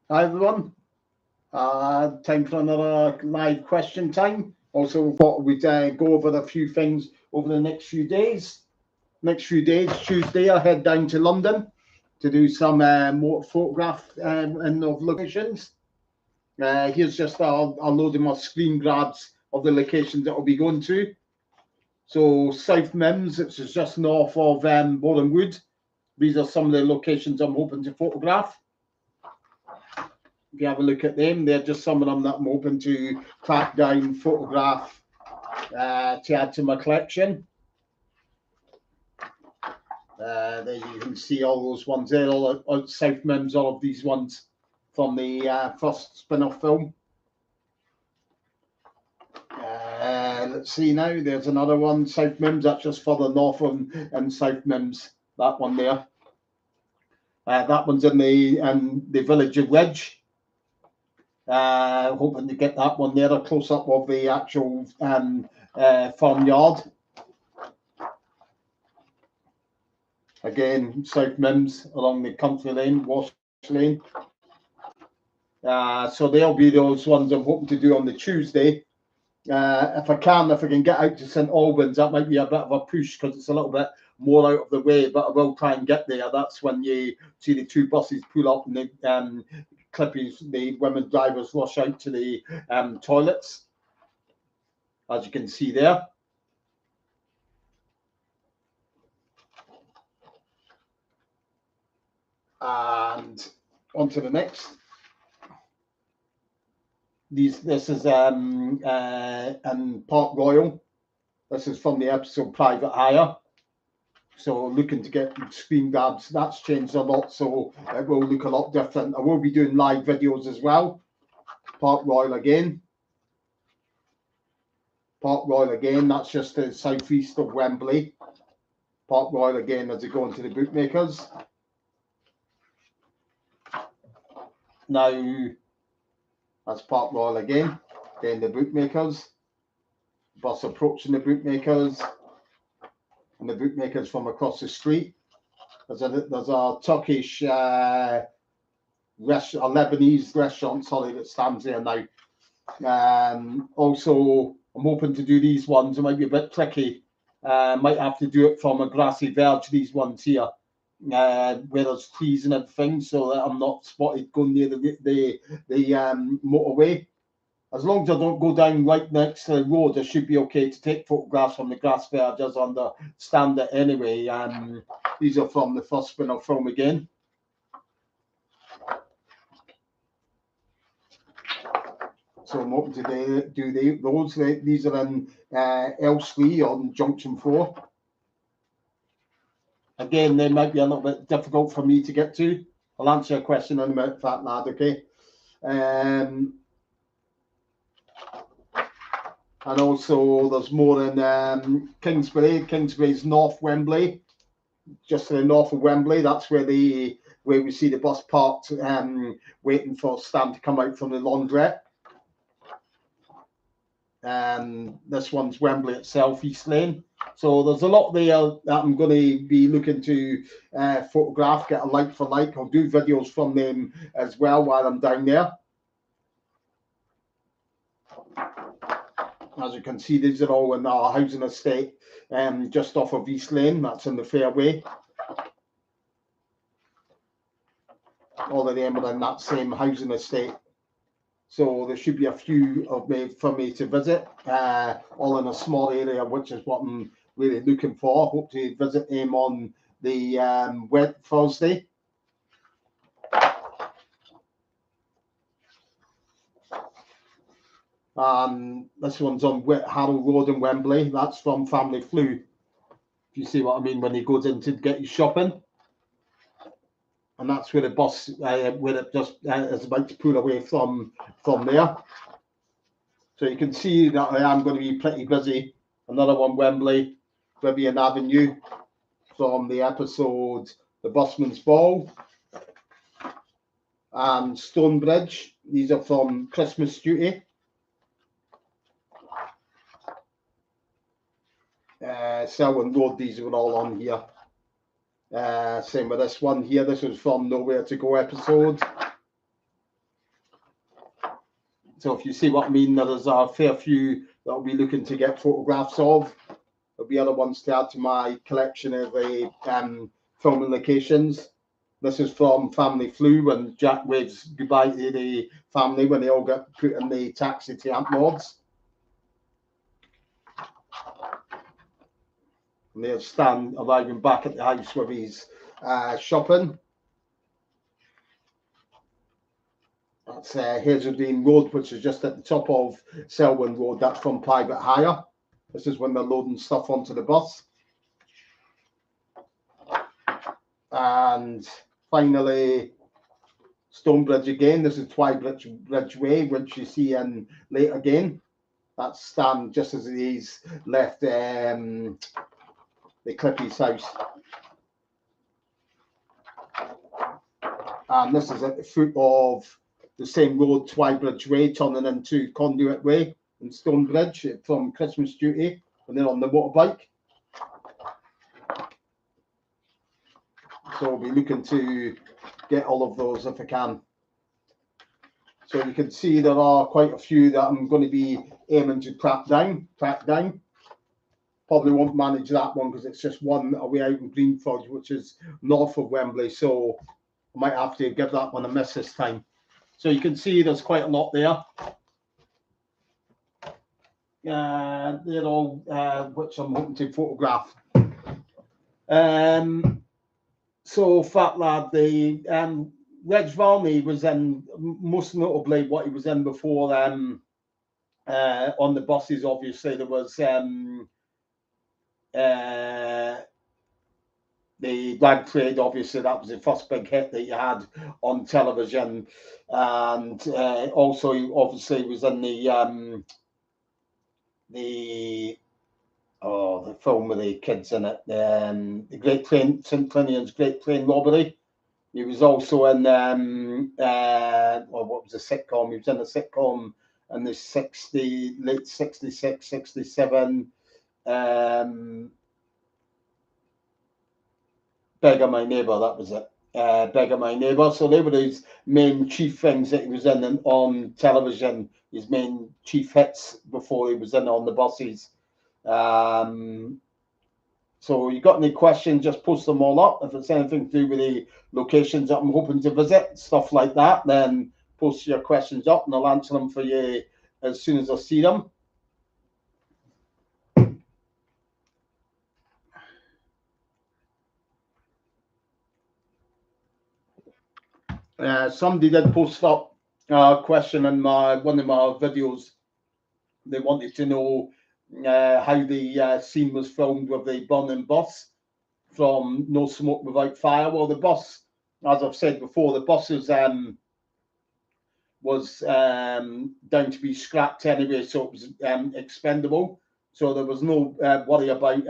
Hi everyone. Time for another live question time. Also thought we'd go over a few things over the next few days. Tuesday, I head down to London to do some more photograph and of locations. Here's just a load of my screen grabs of the locations that I'll be going to. So South Mims, which is just north of Boreham Wood. These are some of the locations I'm hoping to photograph. If you have a look at them, they're just some of them that I'm hoping to track down, photograph to add to my collection. There you can see all those ones there, all South Mims, all of these ones from the first spin-off film. Let's see now, there's another one, South Mims, that's just further north and South Mims, that one there. That one's in the village of Ridge. Hoping to get that one there, a close-up of the actual farmyard. Again, South Mims along the country lane, Wash Lane. So there'll be those ones I'm hoping to do on the Tuesday. If I can get out to St Albans, that might be a bit of a push because it's a little bit more out of the way, but I will try and get there. That's when you see the two buses pull up and the Clippies, the women drivers, rush out to the toilets, as you can see there. And on to the next. This is in Park Royal. This is from the episode Private Hire. So looking to get screen grabs. That's changed a lot, so it will look a lot different. I will be doing live videos as well. Park Royal again. Park Royal again. That's just the southeast of Wembley. Park Royal again as they go into the bookmakers. Now, that's Park Royal again. Then the bookmakers. Bus approaching the bookmakers. And the bookmakers from across the street. There's a Turkish a Lebanese restaurant, sorry, that stands there now. Also, I'm hoping to do these ones. It might be a bit tricky. Might have to do it from a grassy verge, these ones here, where there's trees and everything, so that I'm not spotted going near the motorway. As long as I don't go down right next to the road, I should be okay to take photographs from the grass verge as understand it anyway. These are from the first spin-off film again. So I'm hoping to do those. These are in Elstree on Junction 4. Again, they might be a little bit difficult for me to get to. I'll answer your question in a minute, fat lad, okay? And also there's more in Kingsbury. Kingsbury's North Wembley, just to the north of Wembley. That's where we see the bus parked, waiting for Stan to come out from the laundrette. This one's Wembley itself, East Lane. So there's a lot there that I'm going to be looking to photograph, get a like for like. I'll do videos from them as well while I'm down there. As you can see, these are all in our housing estate, just off of East Lane. That's in the fairway. All of them are in that same housing estate. So there should be a few of me for me to visit, all in a small area, which is what I'm really looking for. Hope to visit him on the Thursday. This one's on Harrow Road in Wembley. That's from Family Flue. If you see what I mean, when he goes in to get his shopping. And that's where the bus, where it just is about to pull away from there. So you can see that I am going to be pretty busy. Another one, Wembley, Vivian Avenue, from the episode The Busman's Ball. And Stonebridge, these are from Christmas Duty. Selwyn Road, these were all on here. Same with this one here. This was from Nowhere to Go episode. So if you see what I mean, there's a fair few that I'll be looking to get photographs of. There'll be other ones to add to my collection of the filming locations. This is from Family Flu when Jack waves goodbye to the family when they all get put in the taxi to Aunt Maud's. And there's Stan arriving back at the house with his shopping. That's Hazeldean Road, which is just at the top of Selwyn Road. That's from private hire. This is when they're loading stuff onto the bus. And finally, Stonebridge again. This is Twybridge Way, which you see in late again. That's Stan just as he's left the Clippy's house. And this is at the foot of the same road, Twybridge Way, turning into Conduit Way in Stonebridge from Christmas duty when they're on the motorbike. So we'll be looking to get all of those if I can. So you can see there are quite a few that I'm going to be aiming to track down. Probably won't manage that one because it's just one away out in Greenford, which is north of Wembley. So I might have to give that one a miss this time. So you can see there's quite a lot there. They're all which I'm hoping to photograph. So Fat Lad, the Reg Varney was in, most notably what he was in before on the buses. Obviously there was the Rag Parade. Obviously that was the first big hit that you had on television, and also he obviously was in the film with the kids in it, the Great Train, St. Trinian's Great Train Robbery. He was also in what was the sitcom? He was in a sitcom in the late 66, 67. Beggar My Neighbour, that was it. Beggar My Neighbour. So they were his main chief things that he was in on television, his main chief hits before he was in on the buses. So you got any questions, just post them all up. If it's anything to do with the locations that I'm hoping to visit, stuff like that, then post your questions up and I'll answer them for you as soon as I see them. Somebody did post up a question in one of my videos. They wanted to know how the scene was filmed with the burning bus from No Smoke Without Fire. Well, the bus, as I've said before, the bus was down to be scrapped anyway, so it was expendable. So there was no worry about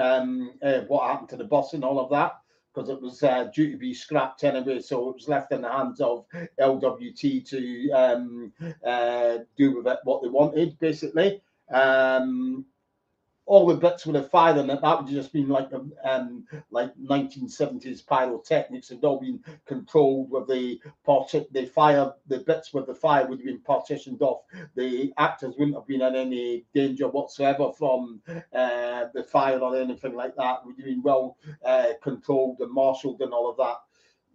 what happened to the bus and all of that, because it was due to be scrapped anyway. So it was left in the hands of LWT to do with it what they wanted, basically. All the bits with the fire in it, that would have just been like 1970s pyrotechnics. Had all been controlled with the fire. The bits with the fire would have been partitioned off. The actors wouldn't have been in any danger whatsoever from the fire or anything like that. Would have been well controlled and marshalled and all of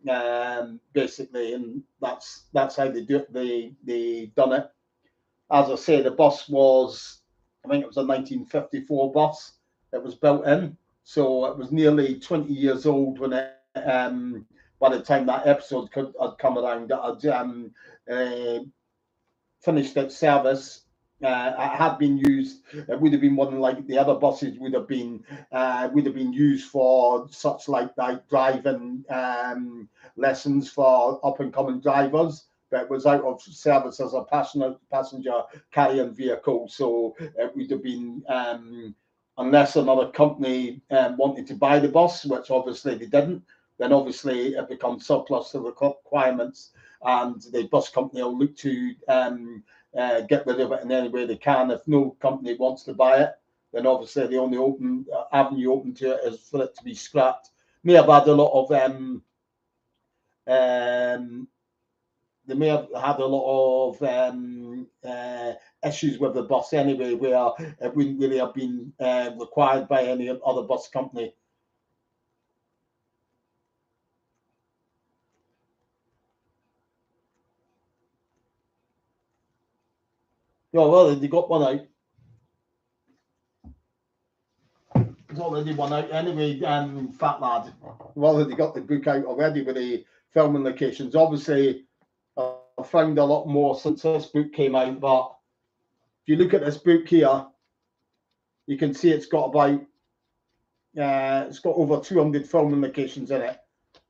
that, basically. And that's how they do it. They done it. As I say, the bus was, I think it was a 1954 bus that was built in. So it was nearly 20 years old when it, by the time that episode had come around, that had finished its service. It had been used. It would have been one like the other buses would have been used for such like driving lessons for up and coming drivers. But it was out of service as a passenger carrying vehicle. So it would have been, unless another company wanted to buy the bus, which obviously they didn't, then obviously it becomes surplus to the requirements, and the bus company will look to get rid of it in any way they can. If no company wants to buy it, then obviously the only avenue open to it is for it to be scrapped. May have had a lot of they may have had a lot of issues with the bus anyway, where it wouldn't really have been required by any other bus company. Yeah, well, they got one out. There's already one out anyway, Fat Lad. Well, they got the book out already with the filming locations. Obviously, I've found a lot more since this book came out, but if you look at this book here, you can see it's got about it's got over 200 filming locations in it.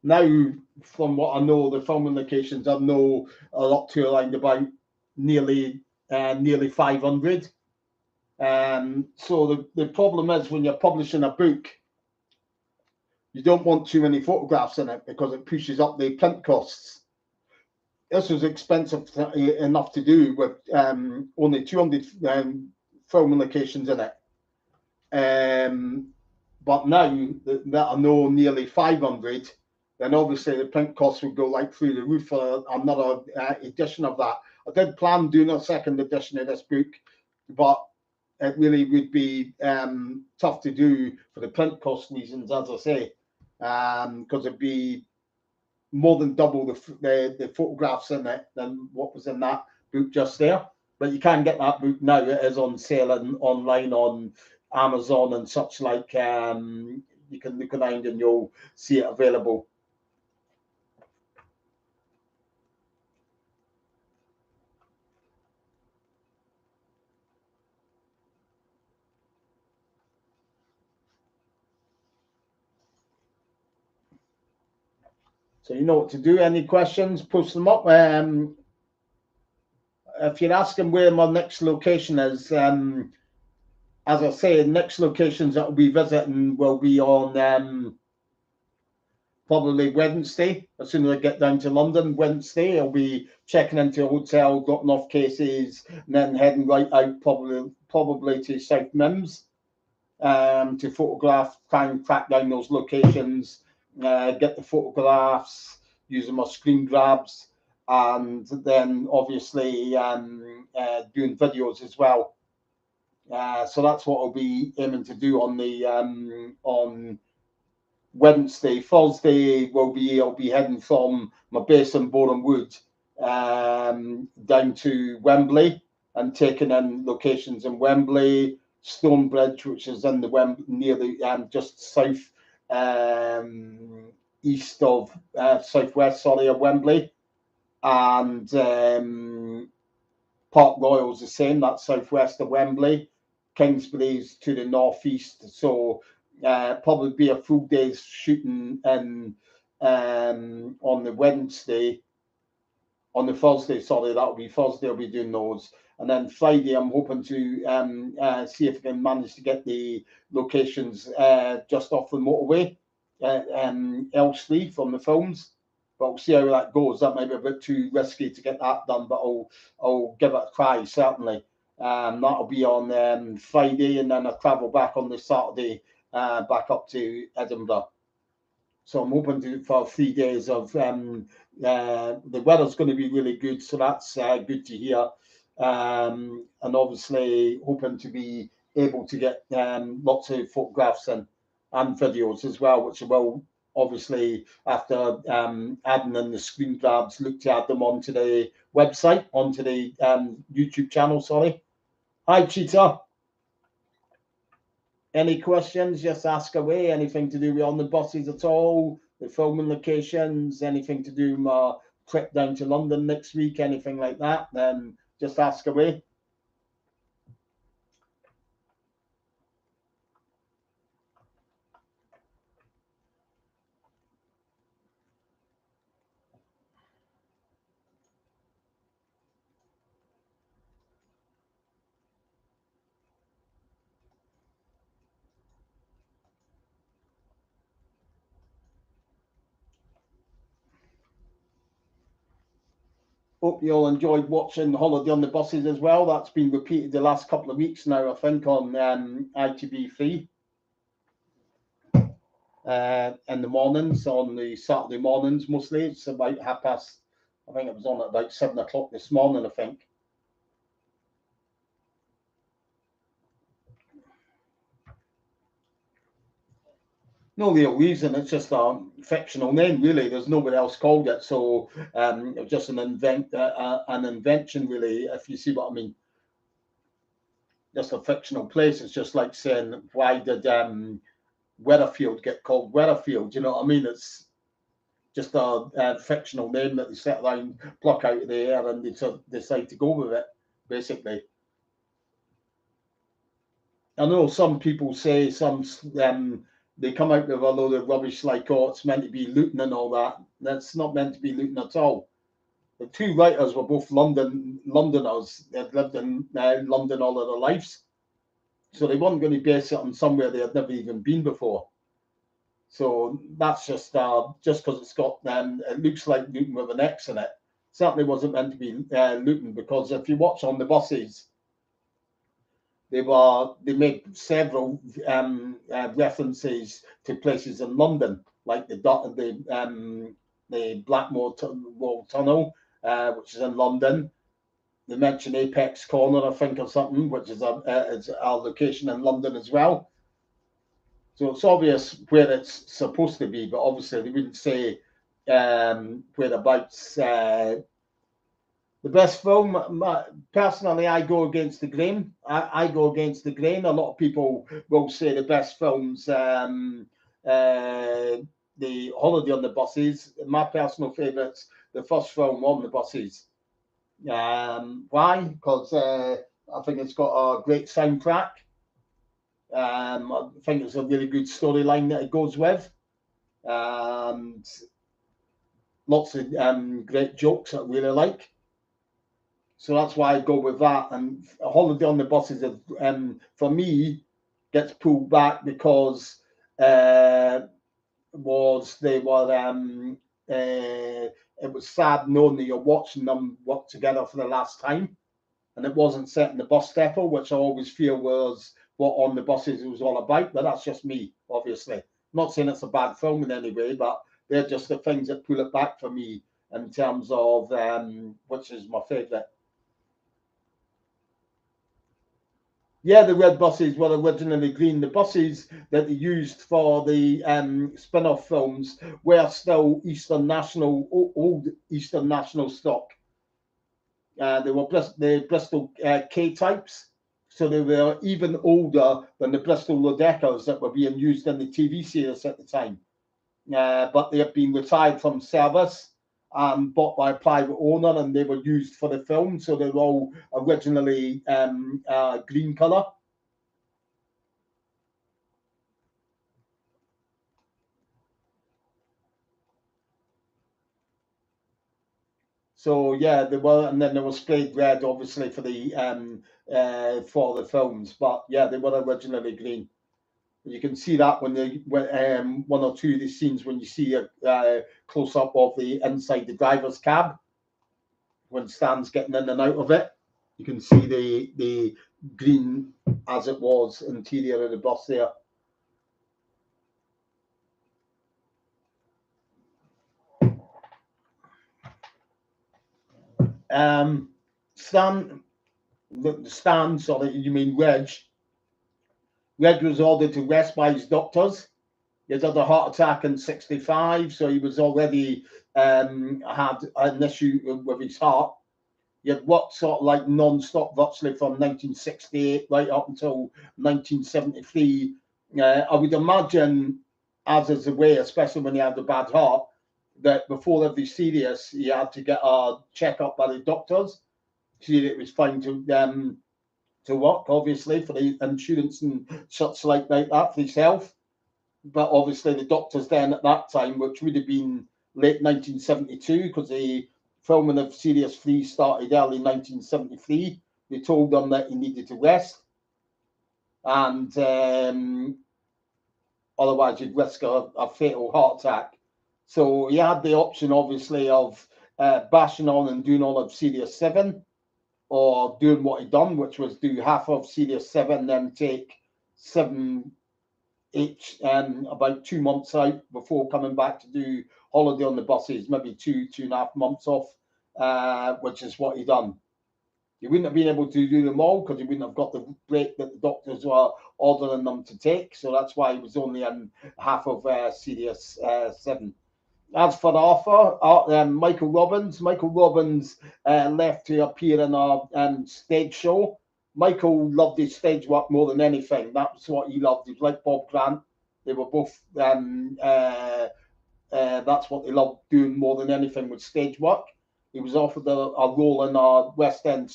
Now, from what I know, the filming locations I know are up to around about nearly 500. So the problem is when you're publishing a book, you don't want too many photographs in it because it pushes up the print costs. This was expensive enough to do with only 200 filming locations in it. But now that I know nearly 500, then obviously the print costs would go like through the roof for another edition of that. I did plan doing a second edition of this book, but it really would be tough to do for the print cost reasons, as I say, because it'd be more than double the photographs in it than what was in that book just there. But you can get that book now. It is on sale and online on Amazon and such like. You can look around and you'll see it available. So you know what to do. Any questions, post them up. If you're asking where my next location is, as I say, next locations that we'll be visiting will be on probably Wednesday. As soon as I get down to London, Wednesday, I'll be checking into a hotel, dropping off cases, and then heading right out probably to South Mims to photograph, try and track down those locations, get the photographs using my screen grabs, and then obviously doing videos as well. So that's what I'll be aiming to do on Wednesday. Thursday I'll be heading from my base in Boreham Wood down to Wembley and taking in locations in Wembley, Stonebridge, which is in the near the just south east of southwest, sorry, of Wembley, and Park Royal's the same. That's southwest of Wembley. Kingsbury's to the northeast. So probably be a full day's shooting in on the Wednesday. On the Thursday, sorry, that'll be Thursday. I'll be doing those, and then Friday, I'm hoping to see if I can manage to get the locations just off the motorway, Elstree from the films. But we'll see how that goes. That might be a bit too risky to get that done, but I'll give it a try certainly. That'll be on Friday, and then I travel back on the Saturday back up to Edinburgh. So I'm hoping for 3 days of the weather's going to be really good, so that's good to hear. And obviously hoping to be able to get lots of photographs and videos as well, which I will obviously after adding in the screen grabs, look to add them onto the website, onto the YouTube channel. Sorry. Hi, Cheetah. Any questions? Just ask away. Anything to do with on the buses at all? The filming locations? Anything to do with my trip down to London next week? Anything like that? Then just ask away. Hope you all enjoyed watching Holiday on the Buses as well. That's been repeated the last couple of weeks now, I think, on ITV3 in the mornings, on the Saturday mornings mostly. It's about 7:30 I think it was on at about 7 o'clock this morning, I think. No real reason. It's just a fictional name, really. There's nobody else called it, so it was just an invention, really. If you see what I mean, just a fictional place. It's just like saying, why did Weatherfield get called Weatherfield? You know what I mean? It's just a fictional name that they sit around, pluck out of the air, and they decide to go with it, basically. I know some people say they come out with a load of rubbish like, oh, it's meant to be Luton and all that. That's not meant to be Luton at all. The two writers were both Londoners. They'd lived in London all of their lives. So they weren't going to base it on somewhere they had never even been before. So that's just because it's got it looks like Luton with an X in it. Certainly wasn't meant to be Luton, because if you watch on the buses, they made several references to places in London, like the Blackmore Tunnel, which is in London. They mentioned Apex Corner, I think, or something, which is our location in London as well. So it's obvious where it's supposed to be, but obviously they wouldn't say whereabouts. The best film, personally, I go against the grain. I go against the grain. A lot of people will say the best films, the Holiday on the Buses. My personal favourites, the first film on the buses. Why? Because I think it's got a great soundtrack. I think it's a really good storyline that it goes with. And lots of great jokes that I really like. So that's why I go with that. And Holiday on the Buses, for me, gets pulled back because it was sad knowing that you're watching them work together for the last time, and it wasn't set in the bus depot, which I always feel was what On the Buses was all about. But that's just me, obviously. I'm not saying it's a bad film in any way, but they're just the things that pull it back for me in terms of which is my favourite. Yeah, the red buses were originally green. The buses that they used for the spin-off films were still old Eastern National stock. They were the Bristol K types, so they were even older than the Bristol Ludecas that were being used in the TV series at the time. But they have been retired from service and bought by a private owner, and they were used for the film, so they were all originally green colour. So yeah, they were, and then they were sprayed red, obviously for the films. But yeah, they were originally green. You can see that when one or two of the scenes when you see a close up of the inside the driver's cab when Stan's getting in and out of it. You can see the green as it was interior of the bus there. Stan, sorry, you mean Reg? Reg was ordered to rest by his doctors. He had a heart attack in '65, so he was already had an issue with his heart. He had worked sort of like non-stop virtually from 1968 right up until 1973. I would imagine, as is the way, especially when he had a bad heart, that before every series he had to get a checkup by the doctors, see that it was fine to work, obviously, for the insurance and such like that for his health. But obviously the doctors then at that time, which would have been late 1972, because the filming of Series 3 started early 1973, they told him that he needed to rest, and otherwise you'd risk a fatal heart attack. So he had the option, obviously, of bashing on and doing all of Series 7, or doing what he'd done, which was do half of Series 7, then take 7 each about 2 months out before coming back to do Holiday on the Buses, maybe 2.5 months off which is what he done. He wouldn't have been able to do them all because he wouldn't have got the break that the doctors were ordering them to take. So that's why he was only in half of Series 7. As for the author, Michael Robbins left to appear in a stage show. Michael loved his stage work more than anything. That's what he loved. He was like Bob Grant. They were both, that's what they loved doing more than anything with stage work. He was offered a role in a West End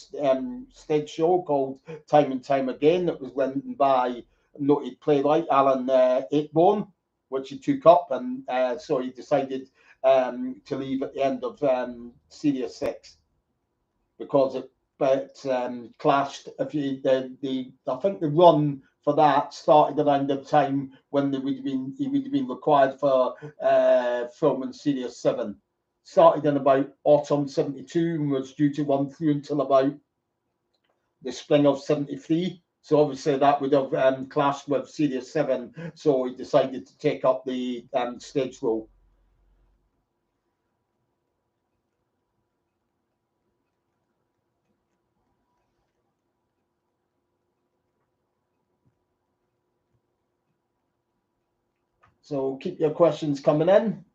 stage show called Time and Time Again that was written by noted playwright Alan Ayckbourn, which he took up, and so he decided to leave at the end of Series 6 because it clashed. If you, I think the run for that started around the time when he would have been required for filming Series 7. Started in about autumn 72 and was due to run through until about the spring of 73. So obviously that would have clashed with Series 7. So he decided to take up the stage role. So keep your questions coming in.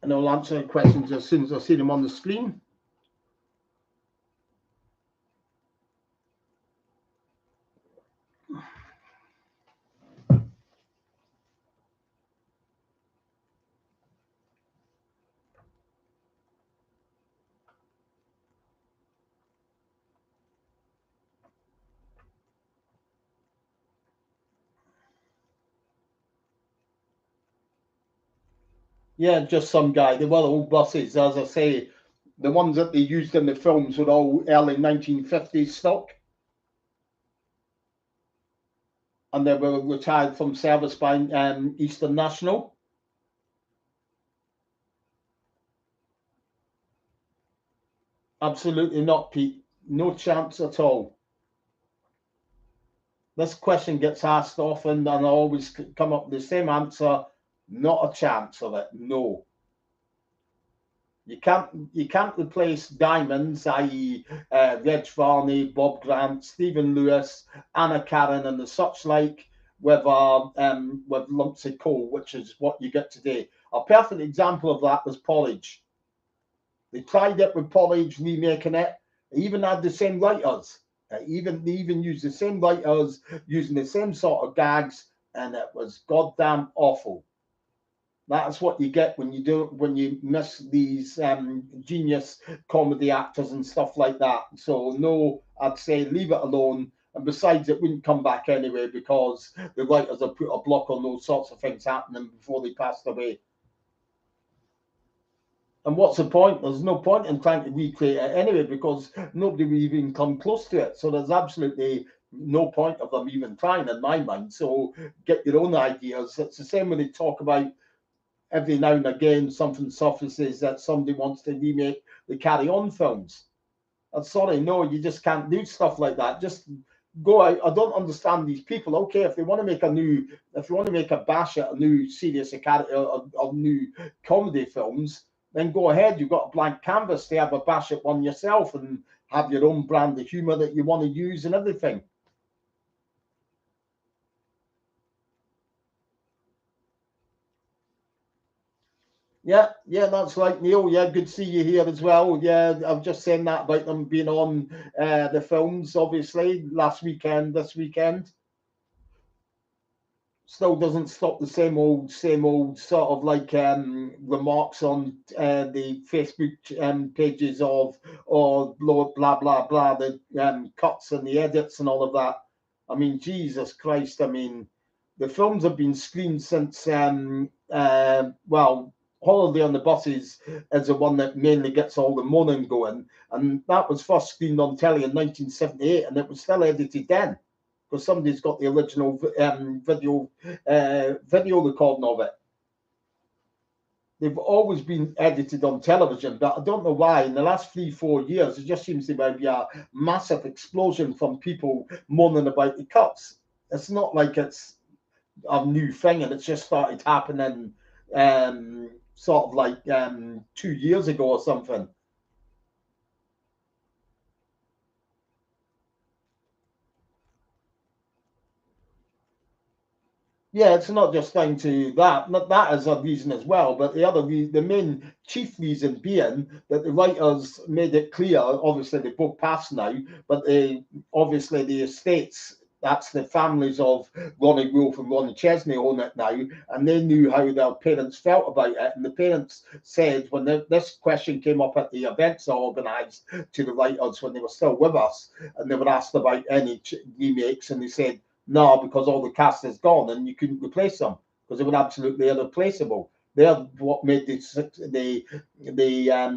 And I'll answer questions as soon as I see them on the screen. Yeah, just some guy. They were all buses, as I say. The ones that they used in the films were all early 1950s stock. And they were retired from service by Eastern National. Absolutely not, Pete. No chance at all. This question gets asked often, and I always come up with the same answer. Not a chance of it. No. You can't replace diamonds, i.e., Reg Varney, Bob Grant, Stephen Lewis, Anna Karen, and the such like with lumps of coal, which is what you get today. A perfect example of that was Porridge. They tried it with Porridge, remaking it. They even had the same writers. They even used the same writers, using the same sort of gags, and it was goddamn awful. That's what you get when you miss these genius comedy actors and stuff like that. So no, I'd say leave it alone. And besides, it wouldn't come back anyway because the writers have put a block on those sorts of things happening before they passed away. And what's the point? There's no point in trying to recreate it anyway because nobody will even come close to it. So there's absolutely no point of them even trying in my mind. So get your own ideas. It's the same when they talk about every now and again something surfaces that somebody wants to remake the Carry On films. I'm sorry, no, you just can't do stuff like that. Just go out. I don't understand these people. Okay, if they want to make a bash at a new series of new comedy films, then go ahead. You've got a blank canvas to have a bash at one yourself and have your own brand of humor that you want to use and everything. Yeah, that's right, Neil. Yeah, good to see you here as well. Yeah, I'm just saying that about them being on the films, obviously, last weekend, this weekend. Still doesn't stop the same old sort of like remarks on the Facebook pages of or blah blah blah, the cuts and the edits and all of that. I mean, Jesus Christ! I mean, the films have been screened since well, Holiday on the Buses is the one that mainly gets all the moaning going, and that was first screened on telly in 1978, and it was still edited then because somebody's got the original video recording of it. They've always been edited on television, but I don't know why. In the last 3-4 years, it just seems to be a massive explosion from people moaning about the cuts. It's not like it's a new thing, and it's just started happening, sort of like 2 years ago or something. Yeah, it's not just down to that. That is a reason as well, but the main chief reason being that the writers made it clear. Obviously, they both passed now, but obviously the estates. That's the families of Ronnie Wolf and Ronnie Chesney own it now, and they knew how their parents felt about it. And the parents said when this question came up at the events I organised to the writers when they were still with us, and they were asked about any remakes, and they said no, because all the cast is gone and you couldn't replace them because they were absolutely irreplaceable. They're what made the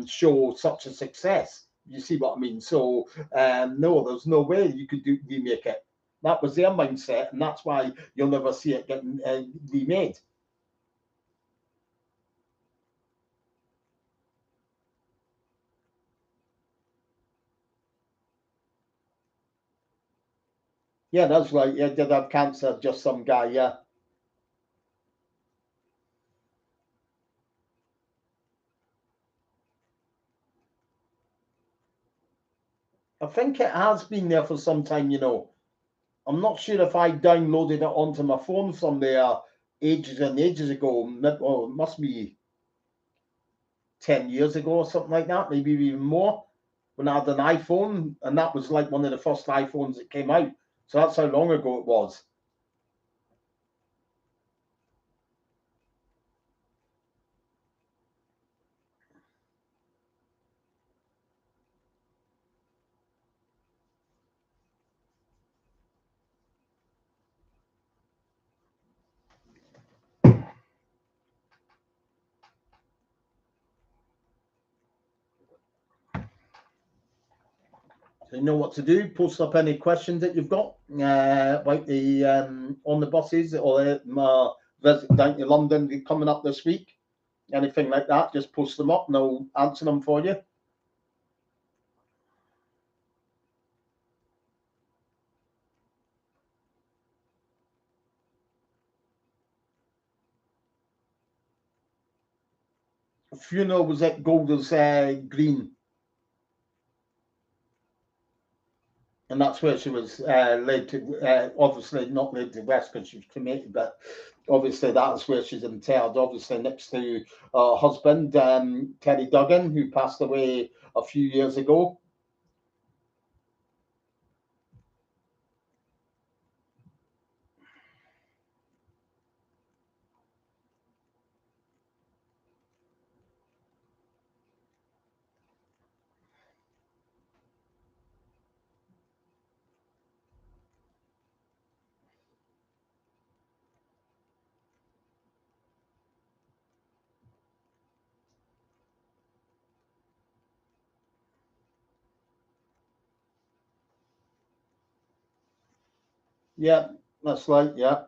show such a success. You see what I mean? So no, there's no way you could remake it. That was their mindset, and that's why you'll never see it getting remade. Yeah, that's right. Yeah, did have cancer, just some guy. Yeah, I think it has been there for some time. I'm not sure if I downloaded it onto my phone from there ages and ages ago. Oh, it must be 10 years ago or something like that, maybe even more, when I had an iPhone. And that was like one of the first iPhones that came out. So that's how long ago it was. So you know what to do. Post up any questions that you've got about the on the buses or visit down to London coming up this week. Anything like that, just post them up and I'll answer them for you. Funeral was at Golders Green, and that's where she was laid to. Obviously, not laid to rest because she was cremated, but obviously that's where she's interred. Obviously, next to her husband, Terry Duggan, who passed away a few years ago. Yeah, that's right. Yeah,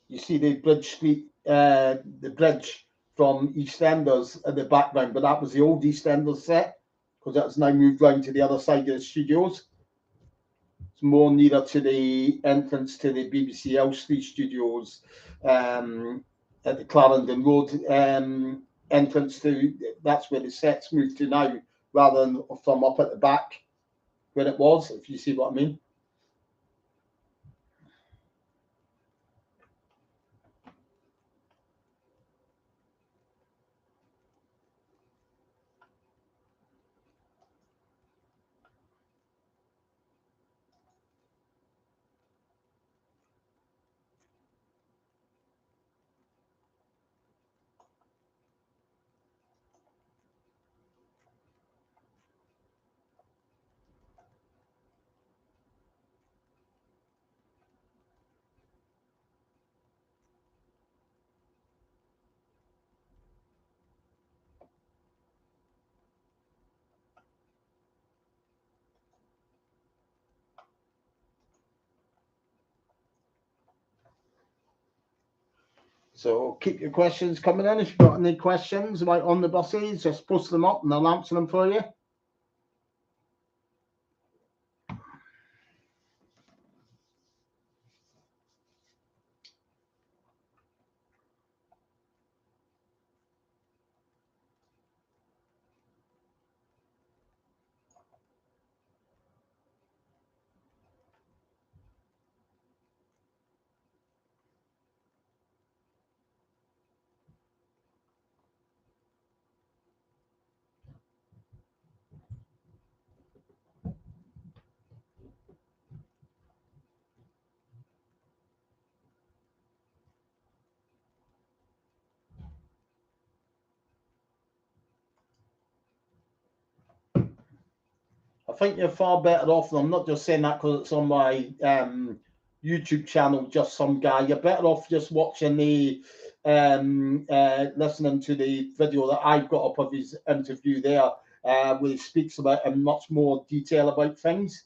you see the Bridge Street, the bridge from EastEnders at the background, but that was the old EastEnders set because that's now moved round to the other side of the studios. It's more nearer to the entrance to the BBC Elstree studios at the Clarendon Road entrance to. That's where the set's moved to now, rather than from up at the back where it was. If you see what I mean. So keep your questions coming in. If you've got any questions about on the buses, just post them up and I'll answer them for you. think you're far better off, and I'm not just saying that because it's on my YouTube channel, just some guy. You're better off just watching the listening to the video that I've got up of his interview there, where he speaks about in much more detail about things.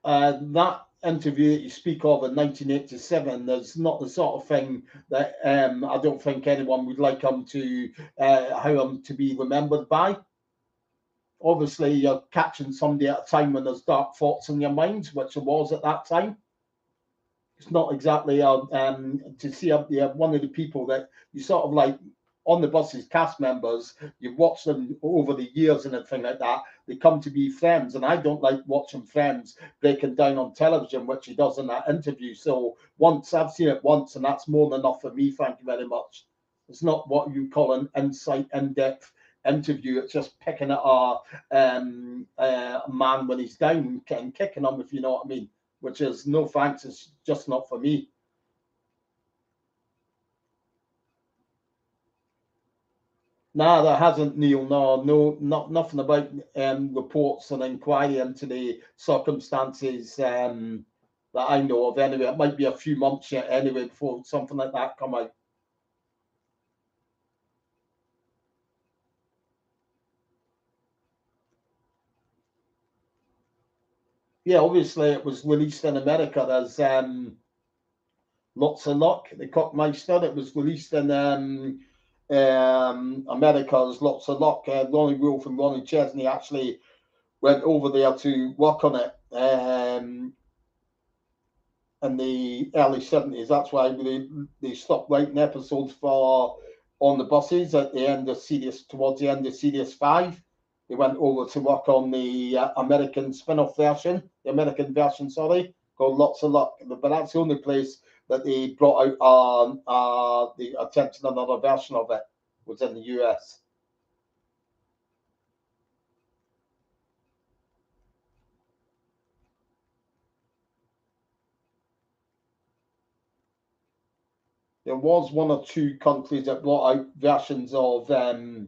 That interview that you speak of in 1987, there's not the sort of thing that I don't think anyone would like him to how him to be remembered by. Obviously, you're catching somebody at a time when there's dark thoughts in your mind, which there was at that time. It's not exactly to see one of the people that you sort of like on the buses, cast members, you've watched them over the years and everything like that. They come to be friends, and I don't like watching friends breaking down on television, which he does in that interview. So once I've seen it once, and that's more than enough for me. Thank you very much. It's not what you call an insight, in-depth interview. It's just picking at a man when he's down and kicking him, if you know what I mean. Which is no thanks. It's just not for me. No, there hasn't, Neil. No, nothing about reports and inquiry into the circumstances that I know of. Anyway, it might be a few months yet anyway before something like that come out. Yeah, obviously it was released in America. There's lots of luck. The Cockmeister. It was released in America. There's lots of luck. Ronnie Wolf and Ronnie Chesney actually went over there to work on it in the early 70s. That's why they stopped writing episodes for on the buses at the end of series, towards the end of series 5. They went over to work on the American spin-off version, the American version, sorry, called Lots of Luck. But that's the only place that they brought out the attempted another version of it was in the US. There was one or two countries that brought out versions of the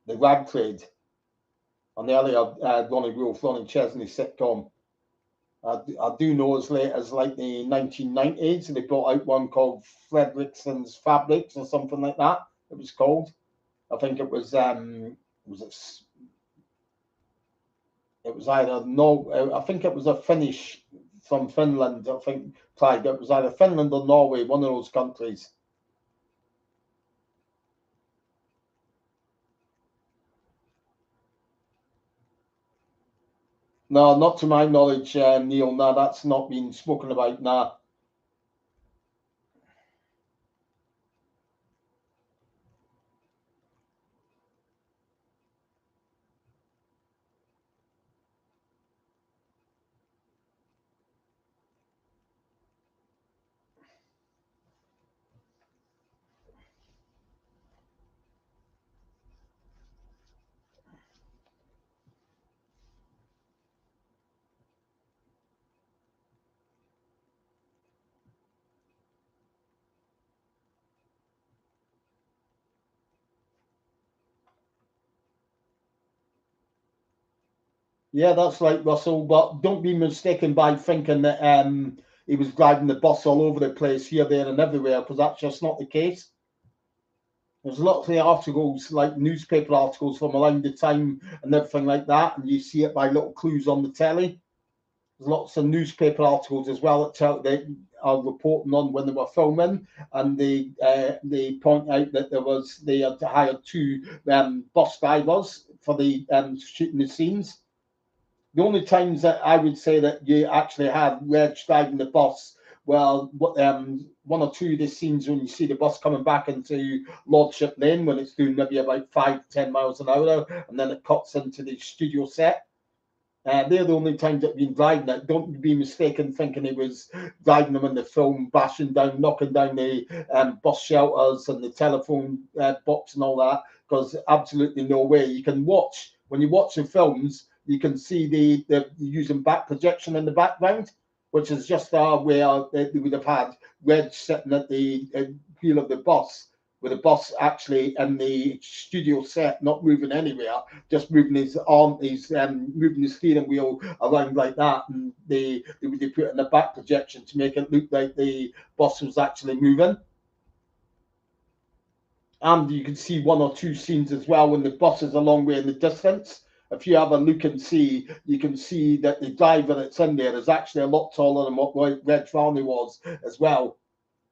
Rag Trade on the earlier Ronnie Wolf, Ronnie Chesney sitcom. I do know as late as like the 1990s, they brought out one called Fredrickson's Fabrics or something like that. It was called. I think it was it was either no. I think it was a Finnish from Finland. I think tried. It was either Finland or Norway, one of those countries. No, not to my knowledge, Neil. No, that's not been spoken about. Nah. Yeah, that's like Russell, but don't be mistaken by thinking that he was driving the bus all over the place, here, there, and everywhere, because that's just not the case. There's lots of articles, like newspaper articles from around the time and everything like that, and you see it by little clues on the telly. There's lots of newspaper articles as well that they are reporting on when they were filming, and they point out that they had hired two bus drivers for the shooting the scenes. The only times that I would say that you actually had Reg driving the bus, well, one or two of the scenes when you see the bus coming back into Lordship Lane when it's doing maybe about 5 to 10 miles an hour, and then it cuts into the studio set. They're the only times that been driving it. Don't be mistaken thinking he was driving them in the film, bashing down, knocking down the bus shelters and the telephone box and all that, because absolutely no way. You can watch, when you watch the films, you can see the using back projection in the background, which is just where they would have had Red sitting at the wheel of the bus with the boss actually in the studio set, not moving anywhere, just moving his arm, moving the steering wheel around like that, and they put it in the back projection to make it look like the boss was actually moving. And you can see one or two scenes as well when the boss is a long way in the distance. If you have a look and see, you can see that the driver that's in there is actually a lot taller than what Red Farney was as well,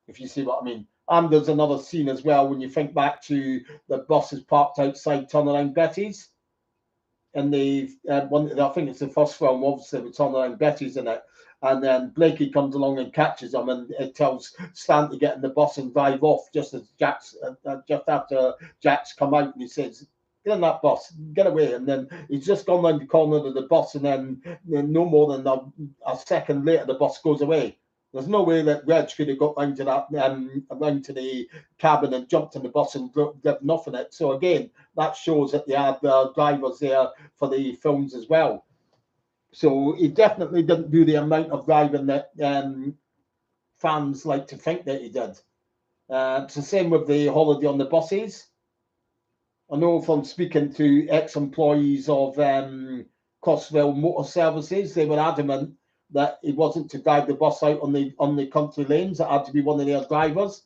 if you see what I mean. And there's another scene as well when you think back to the boss is parked outside Turnaround Betty's. And the one, I think it's the first film, obviously, with Turnaround Betty's in it. And then Blakey comes along and catches him, and it tells Stan to get in the bus and drive off just as just after Jack's come out, and he says, "Get in that bus, get away." And then he's just gone round the corner of the bus, and then no more than a second later, the bus goes away. There's no way that Reg could have got round to that, round to the cabin and jumped in the bus and driven off in it. So again, that shows that they had drivers there for the films as well. So he definitely didn't do the amount of driving that fans like to think that he did. It's the same with the holiday on the buses. I know from speaking to ex-employees of Crossville Motor Services, they were adamant that he wasn't to drive the bus out on the country lanes. It had to be one of their drivers.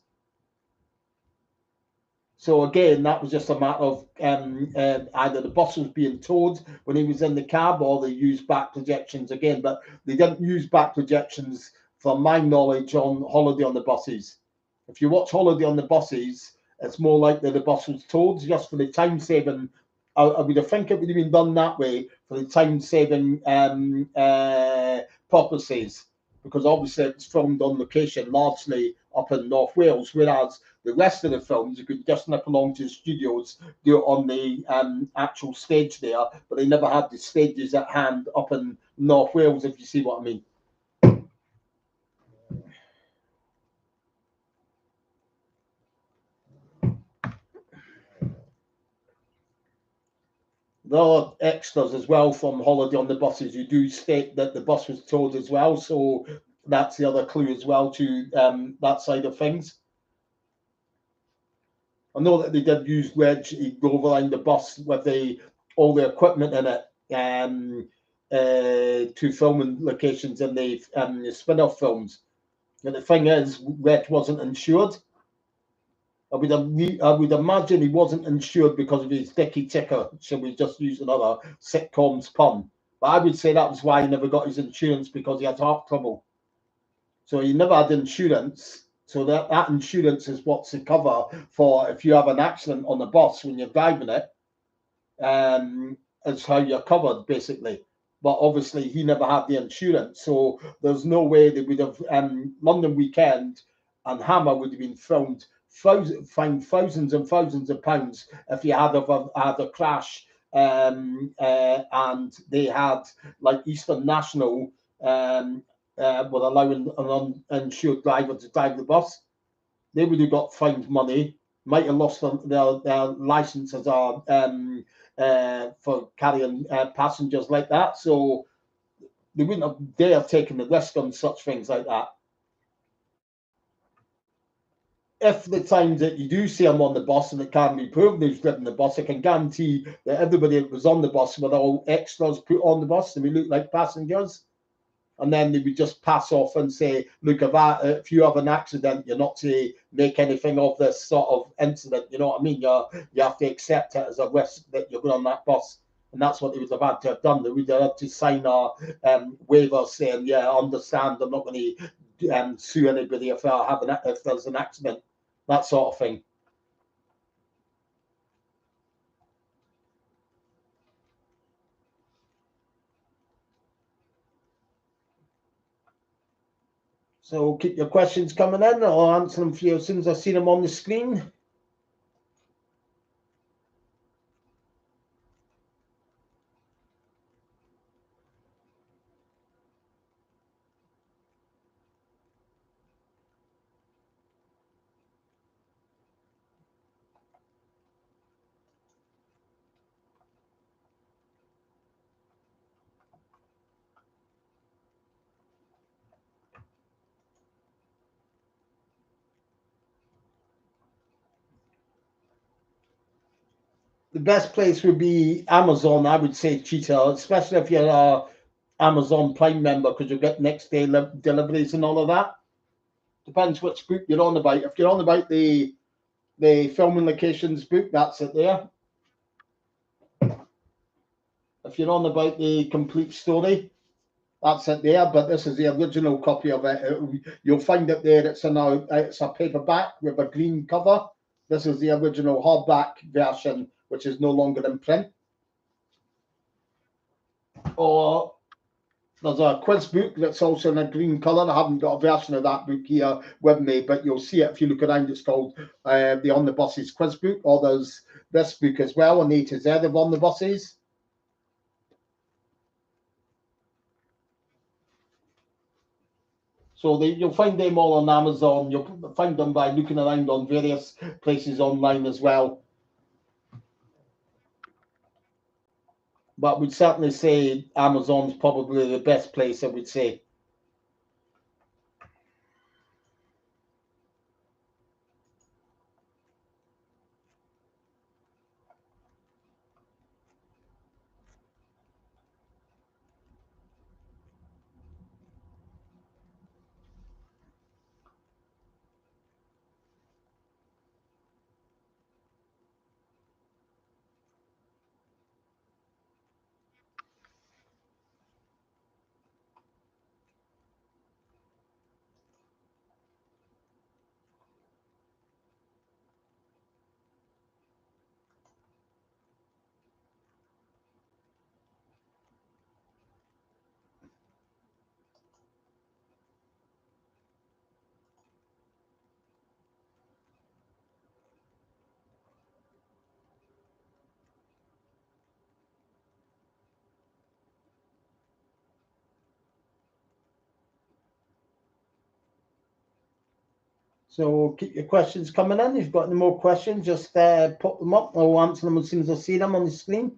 So again, that was just a matter of either the bus was being towed when he was in the cab, or they used back projections again. But they didn't use back projections, from my knowledge, on Holiday on the Buses. If you watch Holiday on the Buses, it's more likely the bus was towed just for the time saving. I would think it would have been done that way for the time saving purposes, because obviously it's filmed on location largely up in North Wales, whereas the rest of the films you could just nip along to the studios, do it on the actual stage there, but they never had the stages at hand up in North Wales, if you see what I mean. There are extras as well from Holiday on the Buses. You do state that the bus was towed as well, so that's the other clue as well to that side of things. I know that they did use Reg. He'd go behind the bus with all the equipment in it to filming locations in the spin-off films. And the thing is, Reg wasn't insured. I would imagine he wasn't insured because of his dicky ticker. Shall we just use another sitcoms pun? But I would say that was why he never got his insurance, because he had heart trouble. So he never had insurance. So that insurance is what's to cover for if you have an accident on the bus when you're driving it. Is how you're covered, basically. But obviously he never had the insurance, so there's no way they would have London Weekend and Hammer would have been filmed fined thousands and thousands of pounds if you had a crash and they had, like Eastern National were allowing an uninsured driver to drive the bus. They would have got fined money, might have lost their licenses for carrying passengers like that. So they wouldn't have dared taken the risk on such things like that. If the times that you do see him on the bus and it can be proven he's driven the bus, I can guarantee that everybody that was on the bus were all extras put on the bus and we look like passengers. And then they would just pass off and say, look, if you have an accident, you're not to make anything of this sort of incident. You know what I mean? You have to accept it as a risk that you're going on that bus. And that's what they would have had to have done. They would have had to sign a waiver saying, yeah, I understand, I'm not going to sue anybody if there's an accident, that sort of thing. So keep your questions coming in. I'll answer them for you as soon as I see them on the screen. the best place would be Amazon. I would say Cheetah, especially if you're a Amazon Prime member, because you'll get next day deliveries and all of that. Depends which book you're on about. If you're on about the filming locations book, that's it there. If you're on about the complete story, that's it there. But this is the original copy of it. You'll find it there. It's a paperback with a green cover. This is the original hardback version, which is no longer in print. Or there's a quiz book that's also in a green colour. I haven't got a version of that book here with me, but you'll see it if you look around. It's called the On the Buses quiz book. Or there's this book as well, an A to Z of On the Buses. So you'll find them all on Amazon. You'll find them by looking around on various places online as well. But we'd certainly say Amazon's probably the best place, I would say. So keep your questions coming in. If you've got any more questions, just put them up. I'll answer them as soon as I see them on the screen.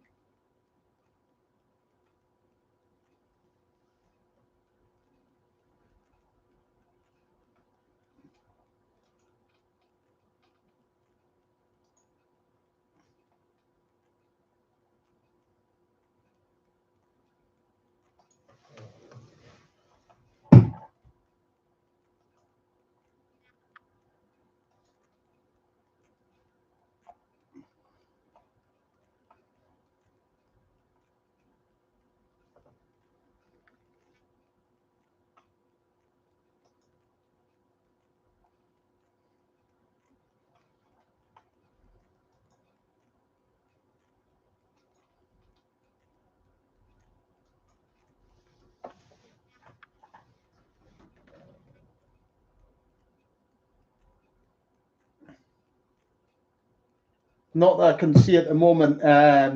Not that I can see at the moment,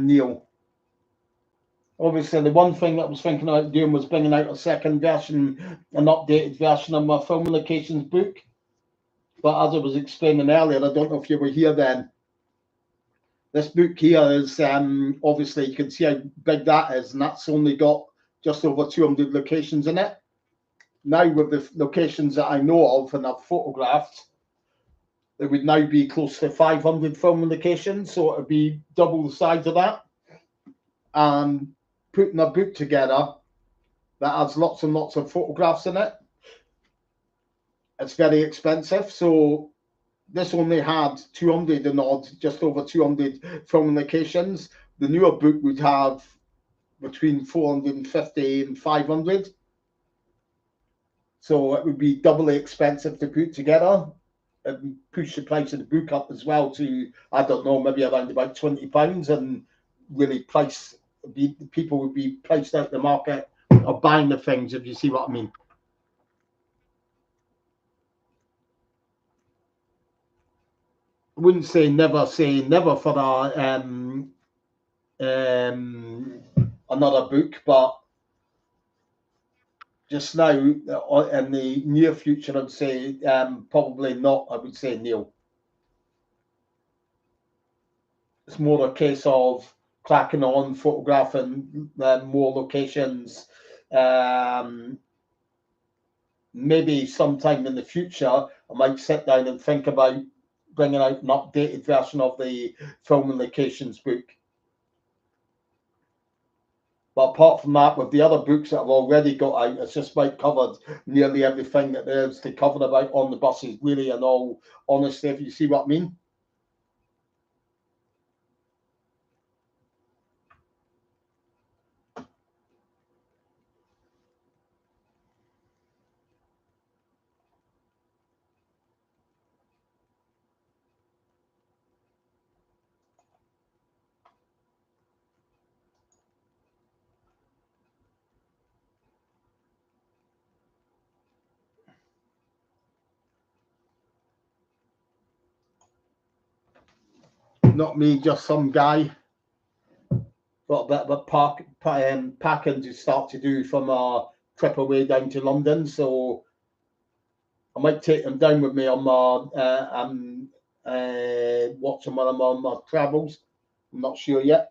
Neil. Obviously, the one thing that I was thinking about doing was bringing out a second version, an updated version of my film locations book. But as I was explaining earlier, I don't know if you were here then. This book here is obviously you can see how big that is, and that's only got just over 200 locations in it. Now, with the locations that I know of and I've photographed, it would now be close to 500 film locations, so it would be double the size of that. And putting a book together that has lots and lots of photographs in it, it's very expensive. So this only had 200 and odd, just over 200 film locations. The newer book would have between 450 and 500. So it would be doubly expensive to put together. It would push the price of the book up as well to, I don't know, maybe around about £20, and really people would be priced out the market of buying the things, if you see what I mean. I wouldn't say never for another book, but just now in the near future, I'd say probably not. I would say Neil. It's more a case of cracking on, photographing more locations. Maybe sometime in the future, I might sit down and think about bringing out an updated version of the film and locations book. But apart from that, with the other books that I've already got out, it's just about covered nearly everything that there is to cover about on the buses, really, in all honesty, if you see what I mean. Not me, just some guy. Got a bit of a packing to start to do from a trip away down to London, so I might take them down with me on my watching one of them on my travels. I'm not sure yet.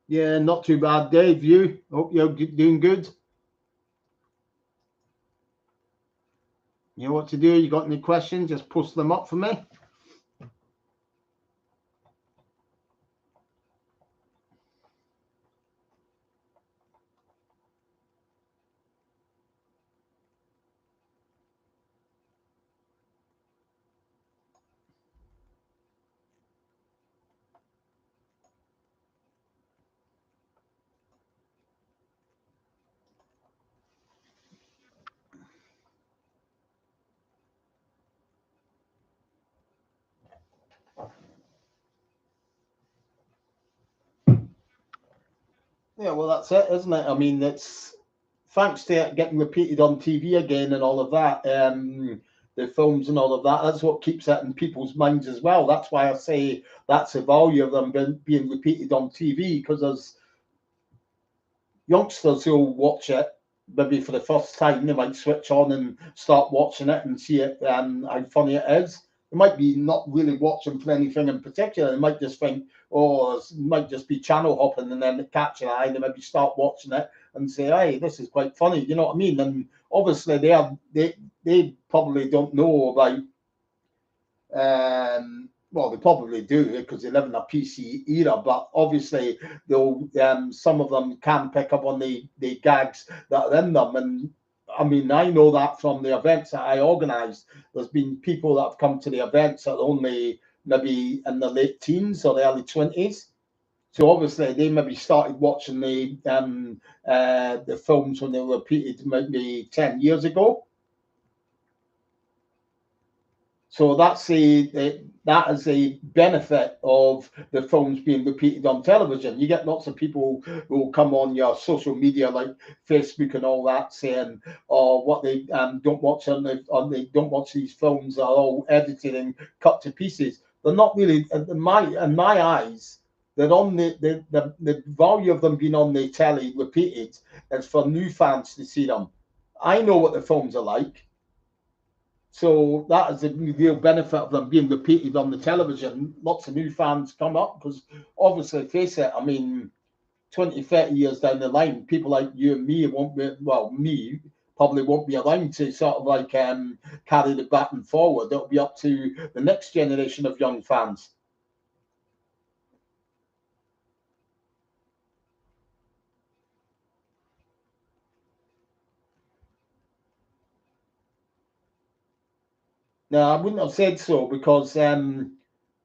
Yeah, not too bad, Dave. You? Hope you're doing good. You know what to do? You got any questions? Just post them up for me. Yeah, well, that's it, isn't it? I mean, it's thanks to it getting repeated on TV again and all of that, the films and all of that. That's what keeps it in people's minds as well. That's why I say that's the value of them being repeated on TV, because there's youngsters who'll watch it maybe for the first time. They might switch on and start watching it and see it how funny it is. They might be not really watching for anything in particular. They might just think, oh, it might just be channel hopping, and then they catch an eye and they maybe start watching it and say, hey, this is quite funny. You know what I mean? And obviously they probably don't know about well, they probably do because they live in a PC era, but obviously they'll some of them can pick up on the gags that are in them. And I mean, I know that from the events that I organised. There's been people that have come to the events that are only maybe in the late teens or the early 20s. So obviously they maybe started watching the films when they were repeated maybe 10 years ago. So that is a benefit of the films being repeated on television. You get lots of people who will come on your social media like Facebook and all that saying, "Oh, what they don't watch they don't watch these films are all edited and cut to pieces." They're not really, in my eyes. They're on the value of them being on the telly repeated is for new fans to see them. I know what the films are like. So that is the real benefit of them being repeated on the television. Lots of new fans come up because obviously, face it, I mean, 20, 30 years down the line, people like you and me won't be, well, me probably won't be around to sort of like carry the baton forward. It'll be up to the next generation of young fans. Now, I wouldn't have said so because the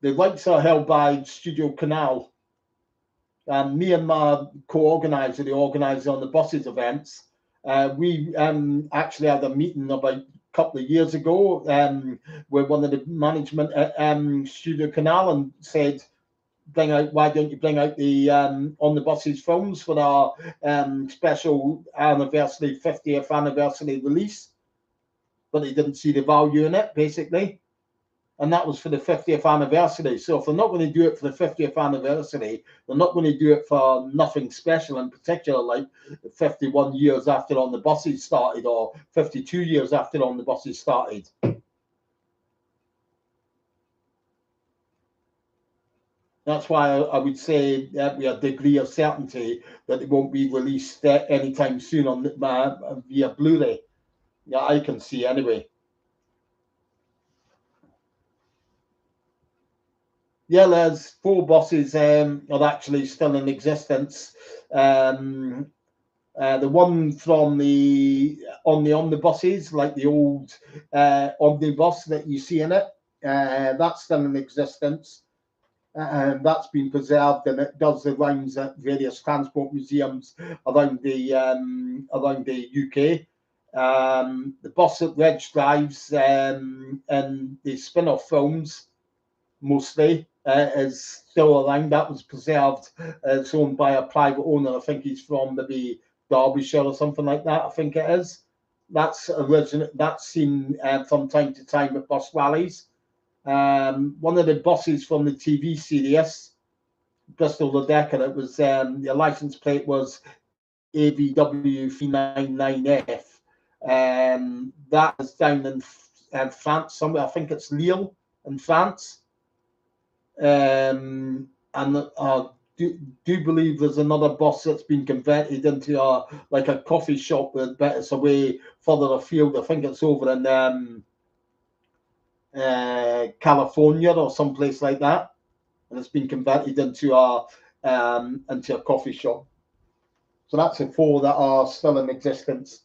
rights are held by Studio Canal. Me and my co-organizer, the organizer on the buses events, we actually had a meeting about a couple of years ago with one of the management at Studio Canal and said, why don't you bring out the on the buses films for our special anniversary, 50th anniversary release? but they didn't see the value in it, basically. And that was for the 50th anniversary. So if they're not going to do it for the 50th anniversary, they're not going to do it for nothing special in particular, like 51 years after On the Buses started, or 52 years after On the Buses started. That's why I would say that we have a degree of certainty that it won't be released anytime soon on via Blu-ray. Yeah, I can see anyway. Yeah, there's 4 buses are actually still in existence. The one from the omnibuses, like the old omnibus that you see in it, that's still in existence. And that's been preserved, and it does the rounds at various transport museums around the UK. The bus that Reg drives and the spin-off films mostly is still around. That was preserved. It's owned by a private owner. I think he's from maybe Derbyshire or something like that. I think it is. That's original. That's seen from time to time at bus rallies. One of the buses from the TV series, Bristol the Decker, it was the license plate was AVW 399F. That is down in France somewhere. I think it's Lille in France. And do believe there's another bus that's been converted into like a coffee shop, but it's away further afield. I think it's over in California or someplace like that, and it's been converted into a coffee shop. So that's the 4 that are still in existence.